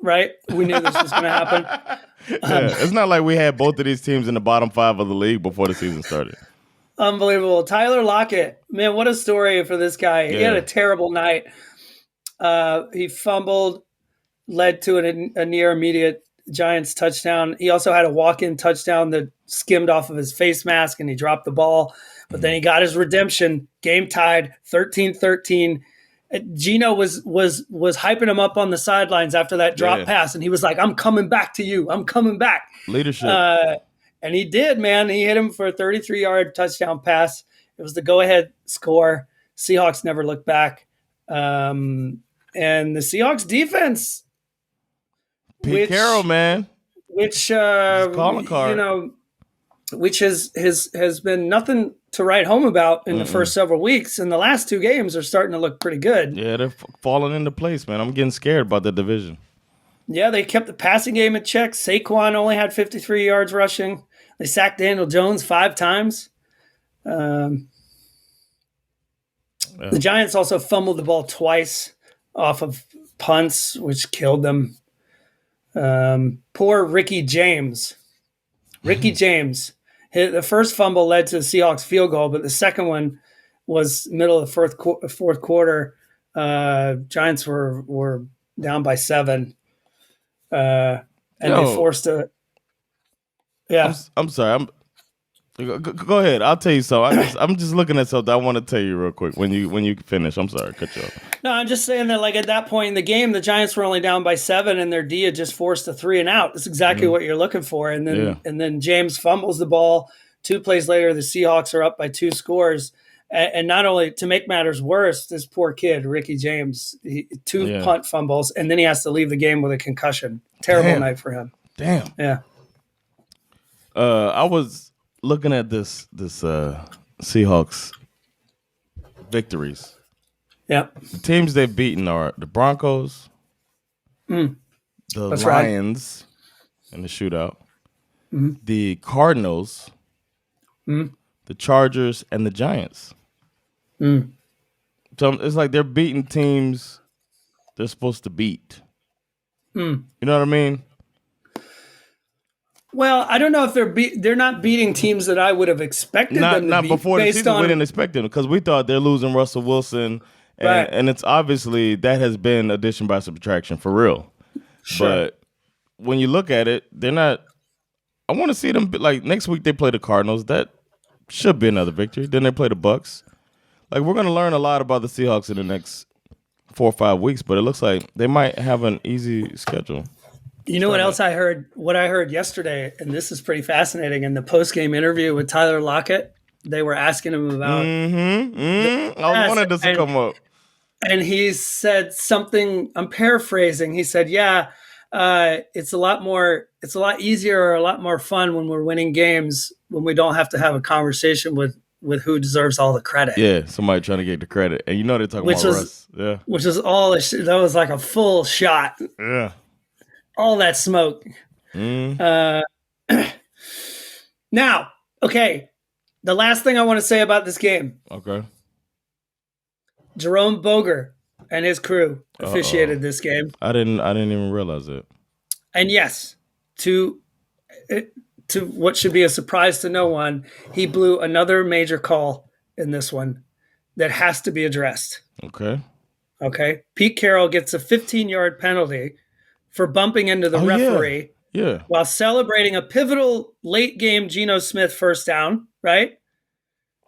right? We knew this was going to happen. It's not like we had both of these teams in the bottom 5 of the league before the season started. Unbelievable. Tyler Lockett. Man, what a story for this guy. He had a terrible night. He fumbled, led to a near immediate Giants touchdown. He also had a walk-in touchdown that skimmed off of his face mask, and he dropped the ball. But then he got his redemption. Game tied, 13-13. Geno was hyping him up on the sidelines after that drop pass, and he was like, "I'm coming back to you. I'm coming back." Leadership. And he did, man. He hit him for a 33-yard touchdown pass. It was the go-ahead score. Seahawks never looked back. And the Seahawks defense, Pete Carroll, man, which calling card. Which has been nothing to write home about in the first several weeks, and the last 2 games are starting to look pretty good. Yeah, they're falling into place, man. I'm getting scared about the division. Yeah, they kept the passing game in check. Saquon only had 53 yards rushing. They sacked Daniel Jones 5 times. The Giants also fumbled the ball twice off of punts, which killed them. Poor Ricky James. Ricky James. The first fumble led to the Seahawks field goal, but the second one was middle of the fourth quarter. Giants were down by 7. And they forced a... Yeah. I'm sorry. Go ahead. I'll tell you something. I'm just looking at something I want to tell you real quick when you finish. I'm sorry, cut you off. No, I'm just saying that, like, at that point in the game, the Giants were only down by 7, and their D had just forced a 3 and out. That's exactly what you're looking for. And then James fumbles the ball. 2 plays later, the Seahawks are up by 2 scores. And not only, to make matters worse, this poor kid, Ricky James, 2 punt fumbles, and then he has to leave the game with a concussion. Terrible night for him. Damn. Yeah. I was looking at this Seahawks victories. Yeah. The teams they've beaten are the Broncos, the That's right. Lions in the shootout, the Cardinals, the Chargers, and the Giants. So it's like they're beating teams they're supposed to beat. You know what I mean? Well, I don't know if they're not beating teams that I would have expected them to Not beat before the based season. on We didn't expect them because we thought they're losing Russell Wilson, Right. and it's obviously that has been addition by subtraction for real. Sure. But when you look at it, they're not. I want to see them like next week. They play the Cardinals. That should be another victory. Then they play the Bucks. Like we're gonna learn a lot about the Seahawks in the next 4 or 5 weeks, but it looks like they might have an easy schedule. You know what else I heard? What I heard yesterday, and this is pretty fascinating. In the post-game interview with Tyler Lockett, they were asking him about. I wanted this to come up, and he said something. I'm paraphrasing. He said, "Yeah, it's a lot easier or a lot more fun when we're winning games when we don't have to have a conversation with who deserves all the credit." Yeah, somebody trying to get the credit, and they're talking about Russ. Yeah, which is all. That was like a full shot. Yeah. All that smoke. Now, okay, the last thing I want to say about this game. Okay. Jerome Boger and his crew officiated this game. I didn't even realize it. And yes, to what should be a surprise to no one, he blew another major call in this one that has to be addressed. Okay. Pete Carroll gets a 15-yard penalty for bumping into the referee while celebrating a pivotal late-game Geno Smith first down, right?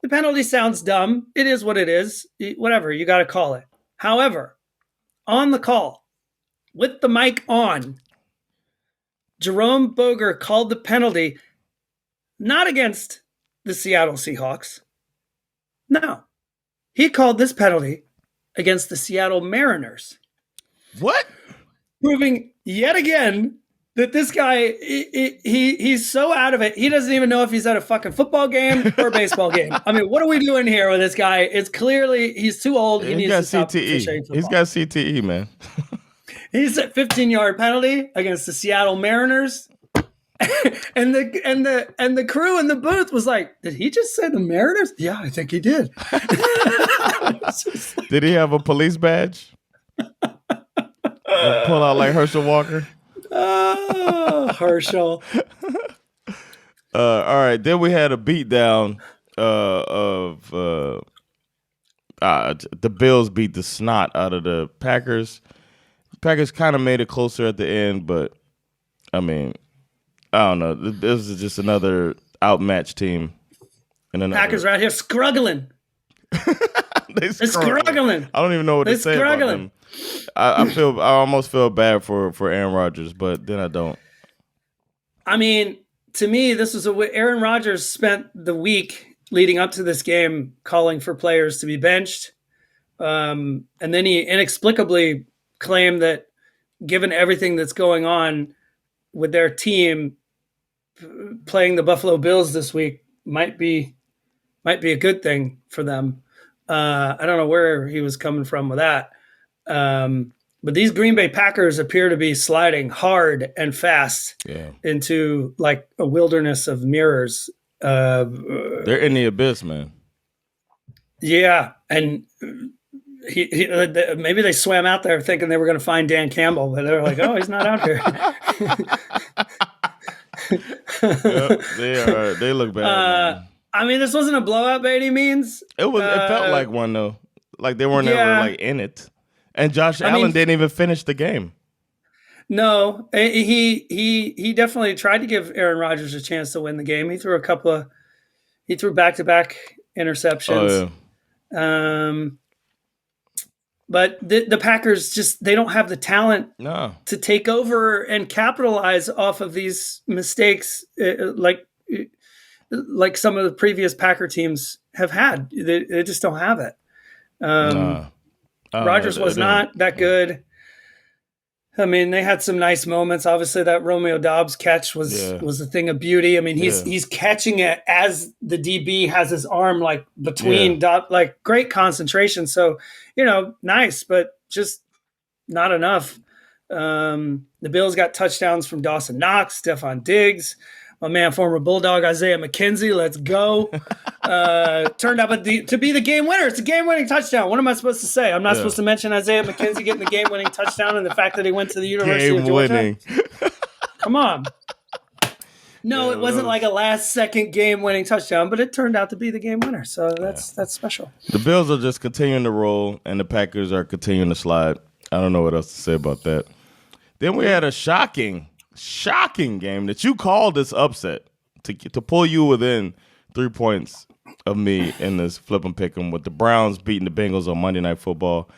The penalty sounds dumb. It is what it is. Whatever, you got to call it. However, on the call, with the mic on, Jerome Boger called the penalty not against the Seattle Seahawks. No. He called this penalty against the Seattle Mariners. What? Proving yet again that this guy, he's so out of it, he doesn't even know if he's at a fucking football game or a baseball game. I mean, what are we doing here with this guy? It's clearly he's too old. He needs to stop officiating football. He's got CTE, man. He's at 15-yard penalty against the Seattle Mariners. and the crew in the booth was like, did he just say the Mariners? Yeah, I think he did. Did he have a police badge? Pull out like Herschel Walker. Oh, Herschel. All right. Then we had a beatdown of the Bills beat the snot out of the Packers. Packers kind of made it closer at the end, but I mean, I don't know. This is just another outmatched team. Packers right here struggling. They're struggling. I don't even know what to say about them. I almost feel bad for Aaron Rodgers, but then I don't. I mean, to me, this was Aaron Rodgers spent the week leading up to this game calling for players to be benched. And then he inexplicably claimed that given everything that's going on with their team, playing the Buffalo Bills this week might be a good thing for them. I don't know where he was coming from with that. But these Green Bay Packers appear to be sliding hard and fast into like a wilderness of mirrors. They're in the abyss, man. Yeah. And maybe they swam out there thinking they were going to find Dan Campbell, but they're like, oh, he's not out here. They look bad. I mean, this wasn't a blowout by any means. It felt like one though. Like they weren't ever like in it. And Josh Allen didn't even finish the game. No, he definitely tried to give Aaron Rodgers a chance to win the game. He threw back-to-back interceptions. Oh, yeah. But the Packers they don't have the talent to take over and capitalize off of these mistakes like some of the previous Packer teams have had. They just don't have it. Rodgers was not that good. I mean, they had some nice moments. Obviously, that Romeo Doubs catch was a thing of beauty. I mean, he's catching it as the DB has his arm like between like great concentration. So, nice, but just not enough. The Bills got touchdowns from Dawson Knox, Stephon Diggs, my man, former Bulldog Isaiah McKenzie. Let's go. Turned out to be the game winner. It's a game-winning touchdown. What am I supposed to say? I'm not supposed to mention Isaiah McKenzie getting the game-winning touchdown and the fact that he went to the University of Georgia. Come on. No, it wasn't like a last-second game-winning touchdown, but it turned out to be the game winner. So that's special. The Bills are just continuing to roll, and the Packers are continuing to slide. I don't know what else to say about that. Then we had a shocking game that you called this upset to pull you within 3 points of me in this flip and pick 'em with the Browns beating the Bengals on Monday Night Football.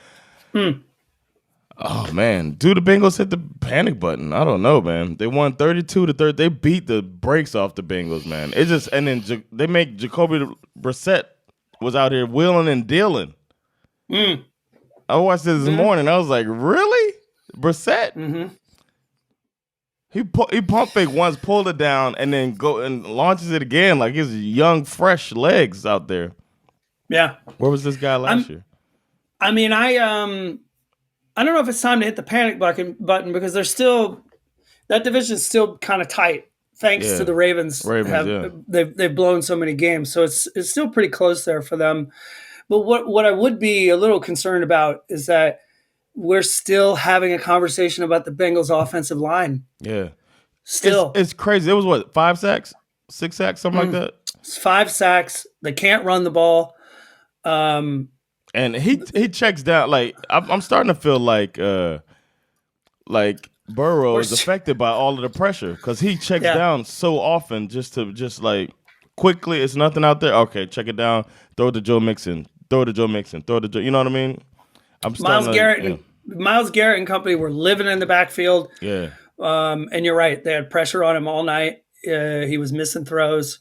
Oh man, do the Bengals hit the panic button? I don't know, man. They won 32-30. They beat the brakes off the Bengals, man. It just and then they make Jacoby Brissett was out here wheeling and dealing. I watched this morning. I was like, really, Brissett? He pump fake once, pulled it down, and then go and launches it again like his young, fresh legs out there. Yeah. Where was this guy last year? I mean, I don't know if it's time to hit the panic button because there's still that division's still kind of tight thanks to the Ravens. They've blown so many games, so it's still pretty close there for them. But what I would be a little concerned about is that we're still having a conversation about the Bengals' offensive line. Yeah, still it's crazy. It was what, 5 sacks, 6 sacks, something like that. It's 5 sacks. They can't run the ball. And he checks down. Like I'm starting to feel like Burrow is affected by all of the pressure because he checks down so often just like quickly. It's nothing out there. Okay, check it down. Throw it to Joe Mixon. Throw it to Joe Mixon. Throw it to Joe. You know what I mean? Myles Garrett and company were living in the backfield. Yeah. And you're right. They had pressure on him all night. He was missing throws.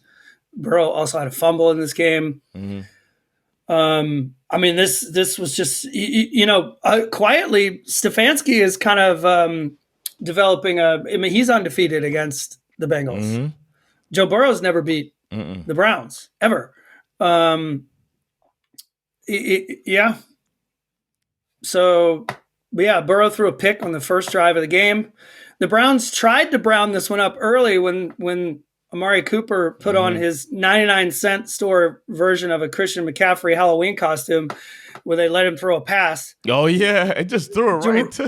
Burrow also had a fumble in this game. I mean, this was just, quietly, Stefanski is kind of developing he's undefeated against the Bengals. Joe Burrow's never beat the Browns, ever. Yeah. So, Burrow threw a pick on the first drive of the game. The Browns tried to brown this one up early when Amari Cooper put on his 99-cent store version of a Christian McCaffrey Halloween costume where they let him throw a pass. Oh, yeah. It just threw it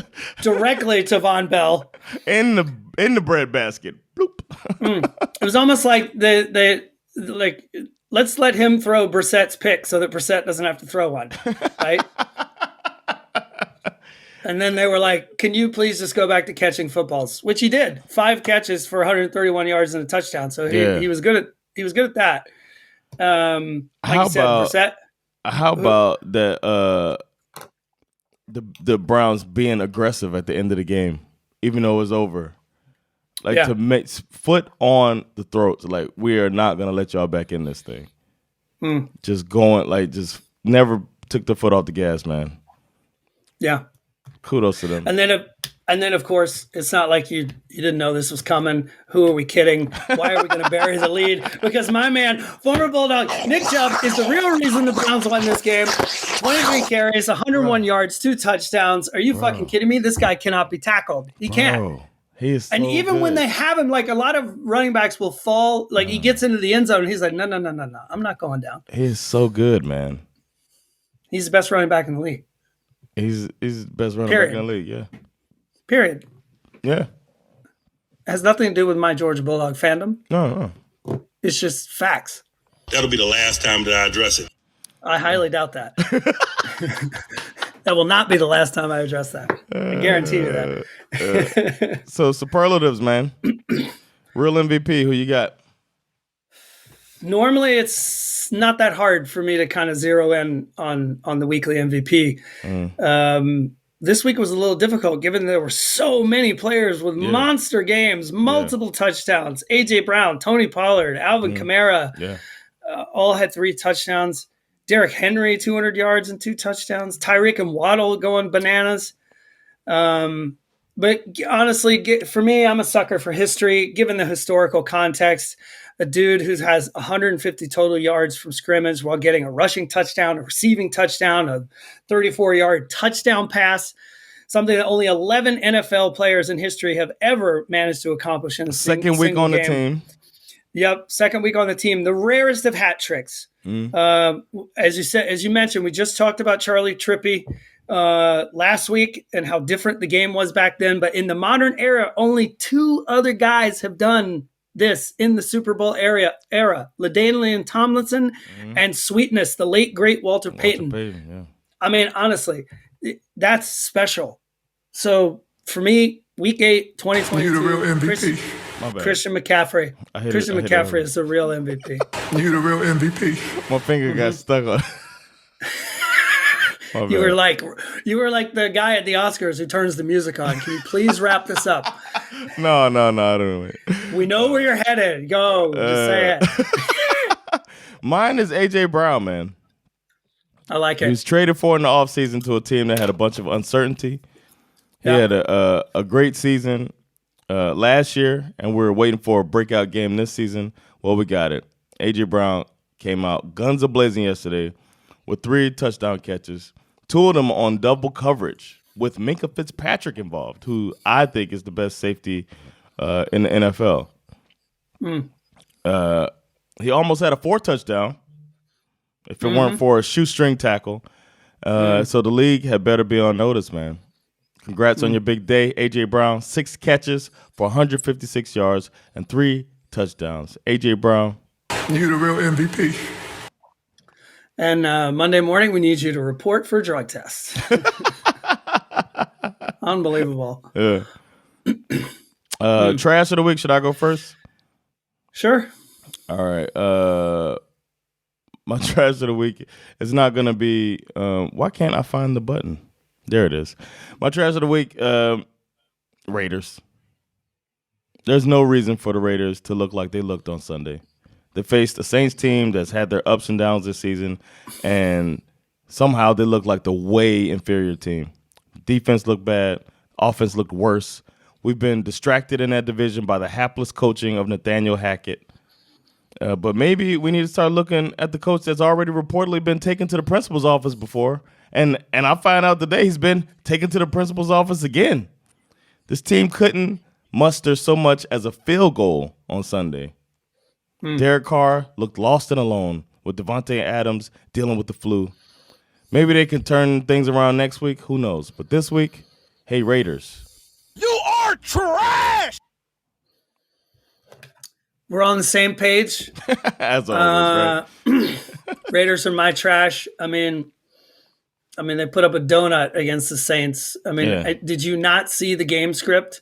directly to Von Bell. In the bread basket. Bloop. It was almost like they let's let him throw Brissett's pick so that Brissett doesn't have to throw one, right? And then they were like, can you please just go back to catching footballs? Which he did. 5 catches for 131 yards and a touchdown. So he was good at that. How about that the Browns being aggressive at the end of the game, even though it was over? To make foot on the throats, like, we are not gonna let y'all back in this thing. Just going, just never took the foot off the gas, man. Yeah. Kudos to them. And then of course, it's not like you didn't know this was coming. Who are we kidding? Why are we going to bury the lead? Because my man, former Bulldog Nick Chubb, is the real reason the Browns won this game. 23 carries, 101 yards, 2 touchdowns. Are you fucking kidding me? This guy cannot be tackled. He can't. He is so and even good. When they have him, like, a lot of running backs will fall. Like, he gets into the end zone and he's like, no, I'm not going down. He is so good, man. He's the best running back in the league. He's the best running back in the league, yeah. Period. Yeah. Has nothing to do with my Georgia Bulldog fandom. No. It's just facts. That'll be the last time that I address it. I highly doubt that. That will not be the last time I address that. I guarantee you that. So superlatives, man. Real MVP, who you got? Normally, it's not that hard for me to kind of zero in on the weekly MVP. This week was a little difficult given there were so many players with monster games, multiple touchdowns. A.J. Brown, Tony Pollard, Alvin Kamara, all had 3 touchdowns. Derrick Henry, 200 yards and 2 touchdowns. Tyreek and Waddle going bananas. But honestly, for me, I'm a sucker for history. Given the historical context, a dude who has 150 total yards from scrimmage while getting a rushing touchdown, a receiving touchdown, a 34-yard touchdown pass. something that only 11 NFL players in history have ever managed to accomplish in a Second week on the team. Yep, second week on the team. The rarest of hat tricks. As you mentioned, we just talked about Charlie Trippy last week and how different the game was back then. But in the modern era, only 2 other guys have done this in the Super Bowl era. LaDainian Tomlinson and Sweetness, the late, great Walter Payton. Yeah. I mean, honestly, that's special. So for me, week 8, 2022, You the real MVP. Christian McCaffrey. Christian McCaffrey is the real MVP. You the real MVP. My finger got stuck on. You were like the guy at the Oscars who turns the music on. Can you please wrap this up? No, I don't know. We know where you're headed. Go. Just say it. Mine is A.J. Brown, man. I like it. He was traded for in the offseason to a team that had a bunch of uncertainty. He had a great season last year, and we were waiting for a breakout game this season. Well, we got it. A.J. Brown came out guns a-blazing yesterday with 3 touchdown catches, 2 of them on double coverage with Minkah Fitzpatrick involved, who I think is the best safety in the NFL. He almost had a 4 touchdown if it weren't for a shoestring tackle. So the league had better be on notice, man. Congrats on your big day, A.J. Brown. 6 catches for 156 yards and 3 touchdowns. A.J. Brown. You the real MVP. And Monday morning, we need you to report for drug tests. Unbelievable. Yeah. Trash of the week. Should I go first? Sure. All right. My trash of the week is not going to be why can't I find the button? There it is. My trash of the week, Raiders. There's no reason for the Raiders to look like they looked on Sunday. They faced a Saints team that's had their ups and downs this season, and somehow they look like the way inferior team. Defense looked bad. Offense looked worse. We've been distracted in that division by the hapless coaching of Nathaniel Hackett. But maybe we need to start looking at the coach that's already reportedly been taken to the principal's office before. And I find out today he's been taken to the principal's office again. This team couldn't muster so much as a field goal on Sunday. Derek Carr looked lost and alone with Devontae Adams dealing with the flu. Maybe they can turn things around next week. Who knows? But this week, hey, Raiders. You are trash! We're on the same page. As always, right? Raiders are my trash. I mean, they put up a donut against the Saints. I mean, did you not see the game script?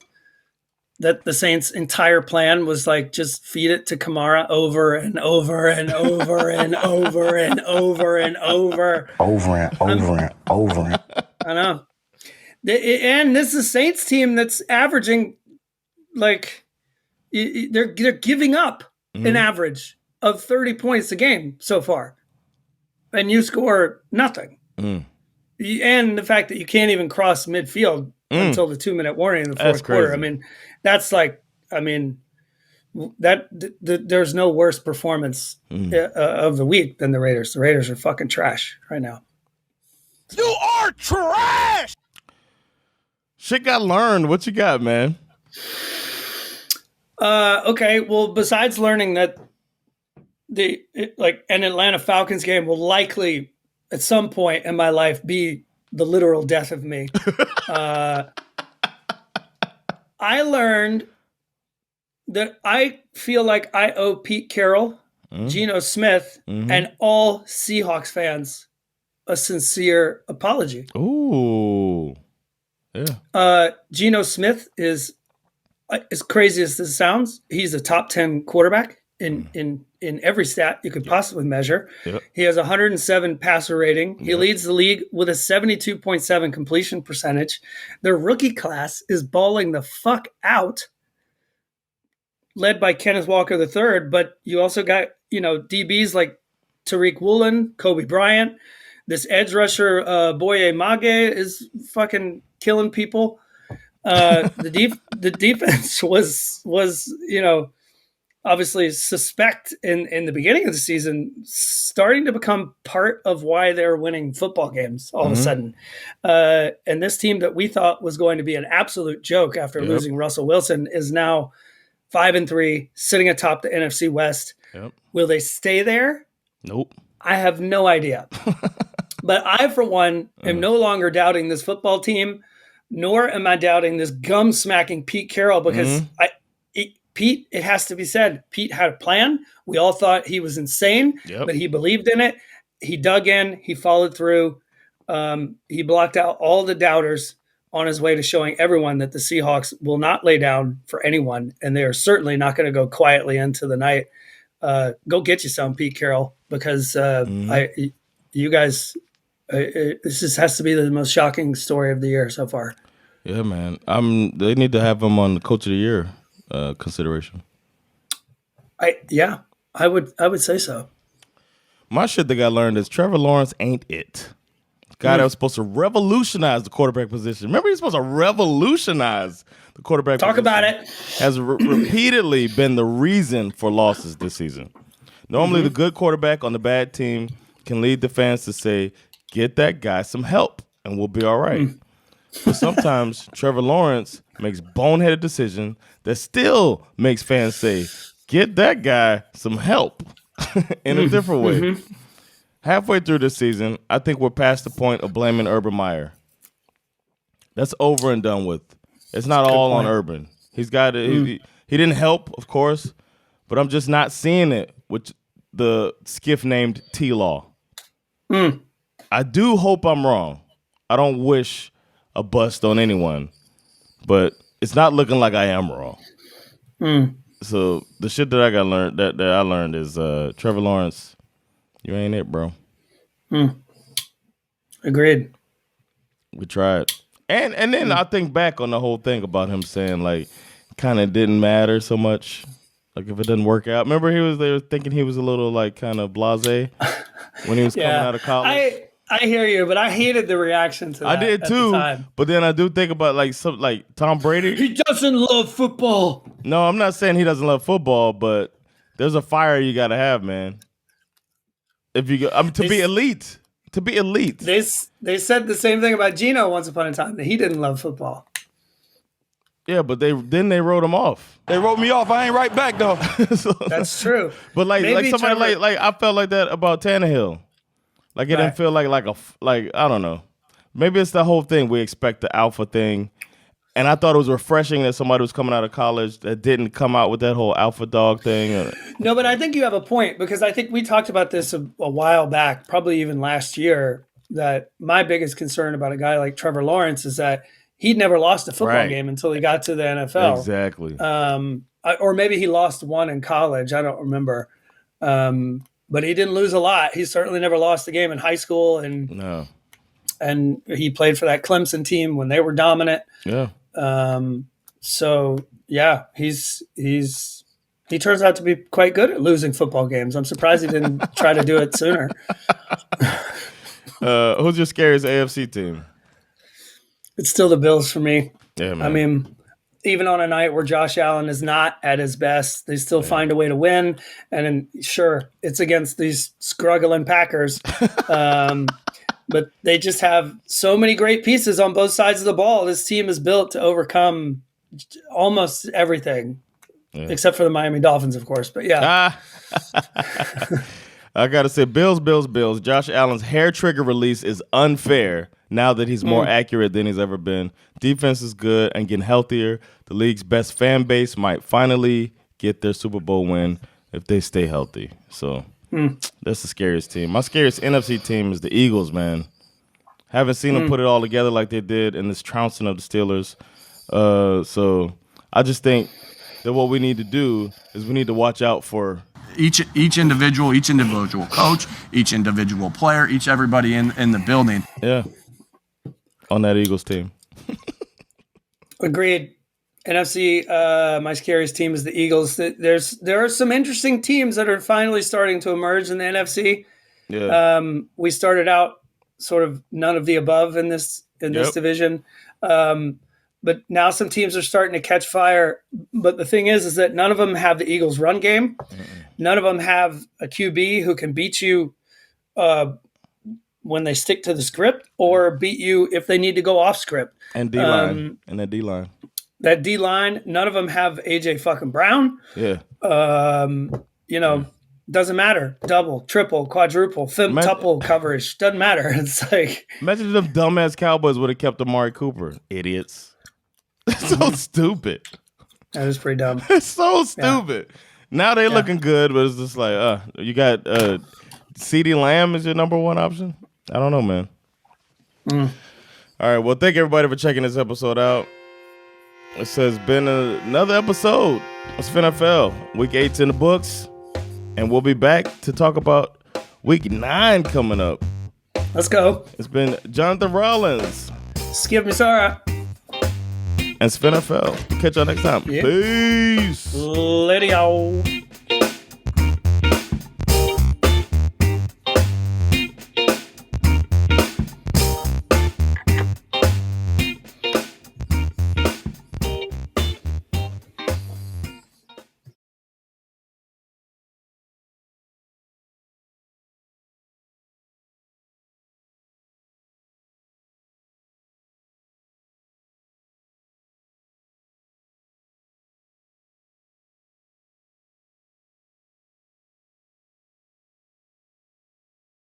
That the Saints' entire plan was like just feed it to Kamara over and over and over and over and over and over. Over and over and over. I know. And this is a Saints team that's averaging like they're giving up an average of 30 points a game so far. And you score nothing. And the fact that you can't even cross midfield until the 2-minute warning in the fourth quarter. I mean, that's like, there's no worse performance of the week than the Raiders. The Raiders are fucking trash right now. You are trash! Shit got learned. What you got, man? Okay. Well, besides learning that an Atlanta Falcons game will likely at some point in my life be the literal death of me. I learned that I feel like I owe Pete Carroll, Geno Smith, and all Seahawks fans a sincere apology. Ooh. Yeah. Geno Smith is, as crazy as this sounds, he's a top 10 quarterback in every stat you could possibly measure. Yep. He has 107 passer rating. He leads the league with a 72.7 completion percentage. Their rookie class is balling the fuck out, led by Kenneth Walker III. But you also got, DBs like Tariq Woolen, Kobe Bryant. This edge rusher, Boye Mage, is fucking killing people. The defense was obviously suspect in the beginning of the season, starting to become part of why they're winning football games all of a sudden. And this team that we thought was going to be an absolute joke after losing Russell Wilson is now 5-3, sitting atop the NFC West. Will they stay there? Nope. I have no idea. But I, for one, am no longer doubting this football team, nor am I doubting this gum-smacking Pete Carroll, because Pete, it has to be said, Pete had a plan. We all thought he was insane, but he believed in it. He dug in. He followed through. He blocked out all the doubters on his way to showing everyone that the Seahawks will not lay down for anyone, and they are certainly not going to go quietly into the night. Go get you some, Pete Carroll, because you guys, this just has to be the most shocking story of the year so far. Yeah, man. They need to have him on the Coach of the Year consideration. I would say so. My shit that got learned is Trevor Lawrence ain't it. The guy that was supposed to revolutionize the quarterback position. Remember, he's supposed to revolutionize the quarterback position. Talk about it. Has repeatedly been the reason for losses this season. Normally, the good quarterback on the bad team can lead the fans to say, get that guy some help, and we'll be all right. But sometimes Trevor Lawrence makes boneheaded decisions that still makes fans say, get that guy some help in a different way. Halfway through this season, I think we're past the point of blaming Urban Meyer. That's over and done with. It's not all on Urban. He's got it. He didn't help, of course, but I'm just not seeing it with the skiff named T-Law. I do hope I'm wrong. I don't wish a bust on anyone, but it's not looking like I am wrong. So the shit that I learned is Trevor Lawrence, you ain't it, bro. Agreed. We tried. And then I think back on the whole thing about him saying like kind of didn't matter so much. Like if it didn't work out. Remember they were thinking he was a little like kind of blasé when he was coming out of college. I hear you, but I hated the reaction to that. I did too. But then I do think about like Tom Brady. He doesn't love football. No, I'm not saying he doesn't love football, but there's a fire you got to have, man. If you to be elite. To be elite. They said the same thing about Geno once upon a time, that he didn't love football. Yeah, but they wrote him off. They wrote me off. I ain't right back though. That's true. But like somebody Trevor, like I felt like that about Tannehill. Like it didn't feel like I don't know. Maybe it's the whole thing. We expect the alpha thing. And I thought it was refreshing that somebody was coming out of college that didn't come out with that whole alpha dog thing. No, but I think you have a point, because I think we talked about this a while back, probably even last year, that my biggest concern about a guy like Trevor Lawrence is that he'd never lost a football game until he got to the NFL. Exactly. Or maybe he lost one in college. I don't remember. But he didn't lose a lot. He certainly never lost a game in high school. And he played for that Clemson team when they were dominant. Yeah. So yeah, he turns out to be quite good at losing football games. I'm surprised he didn't try to do it sooner. Who's your scariest AFC team? It's still the Bills for me. Yeah, man. I mean, even on a night where Josh Allen is not at his best, they still find a way to win. And then, sure, it's against these struggling Packers. But they just have so many great pieces on both sides of the ball. This team is built to overcome almost everything, except for the Miami Dolphins, of course. But yeah. I got to say, Bills. Josh Allen's hair trigger release is unfair now that he's more accurate than he's ever been. Defense is good and getting healthier. The league's best fan base might finally get their Super Bowl win if they stay healthy. So that's the scariest team. My scariest NFC team is the Eagles, man. Haven't seen them put it all together like they did in this trouncing of the Steelers. So I just think that what we need to do is we need to watch out for each individual coach, each individual player, everybody in the building. Yeah, on that Eagles team. Agreed. NFC, my scariest team is the Eagles. There are some interesting teams that are finally starting to emerge in the NFC. Yeah. We started out sort of none of the above in this division. but now some teams are starting to catch fire. But the thing is that none of them have the Eagles' run game. None of them have a QB who can beat you when they stick to the script, or beat you if they need to go off script. And D-line. And that D-line. That D-line, none of them have A.J. fucking Brown. Yeah. Doesn't matter. Double, triple, quadruple, tuple coverage. Doesn't matter. It's like... Imagine if them dumbass Cowboys would have kept Amari Cooper. Idiots. So stupid. That is pretty dumb. It's so stupid. Yeah. Now they're looking good, but it's just like, you got CeeDee Lamb is your number one option? I don't know, man. All right, well, thank everybody for checking this episode out. It says been another episode of SveNFL. Week 8's in the books, and we'll be back to talk about Week 9 coming up. Let's go. It's been Jonathan Rollins, Skip Misara, and SveNFL. Catch y'all next time. Yep. Peace. Later, y'all.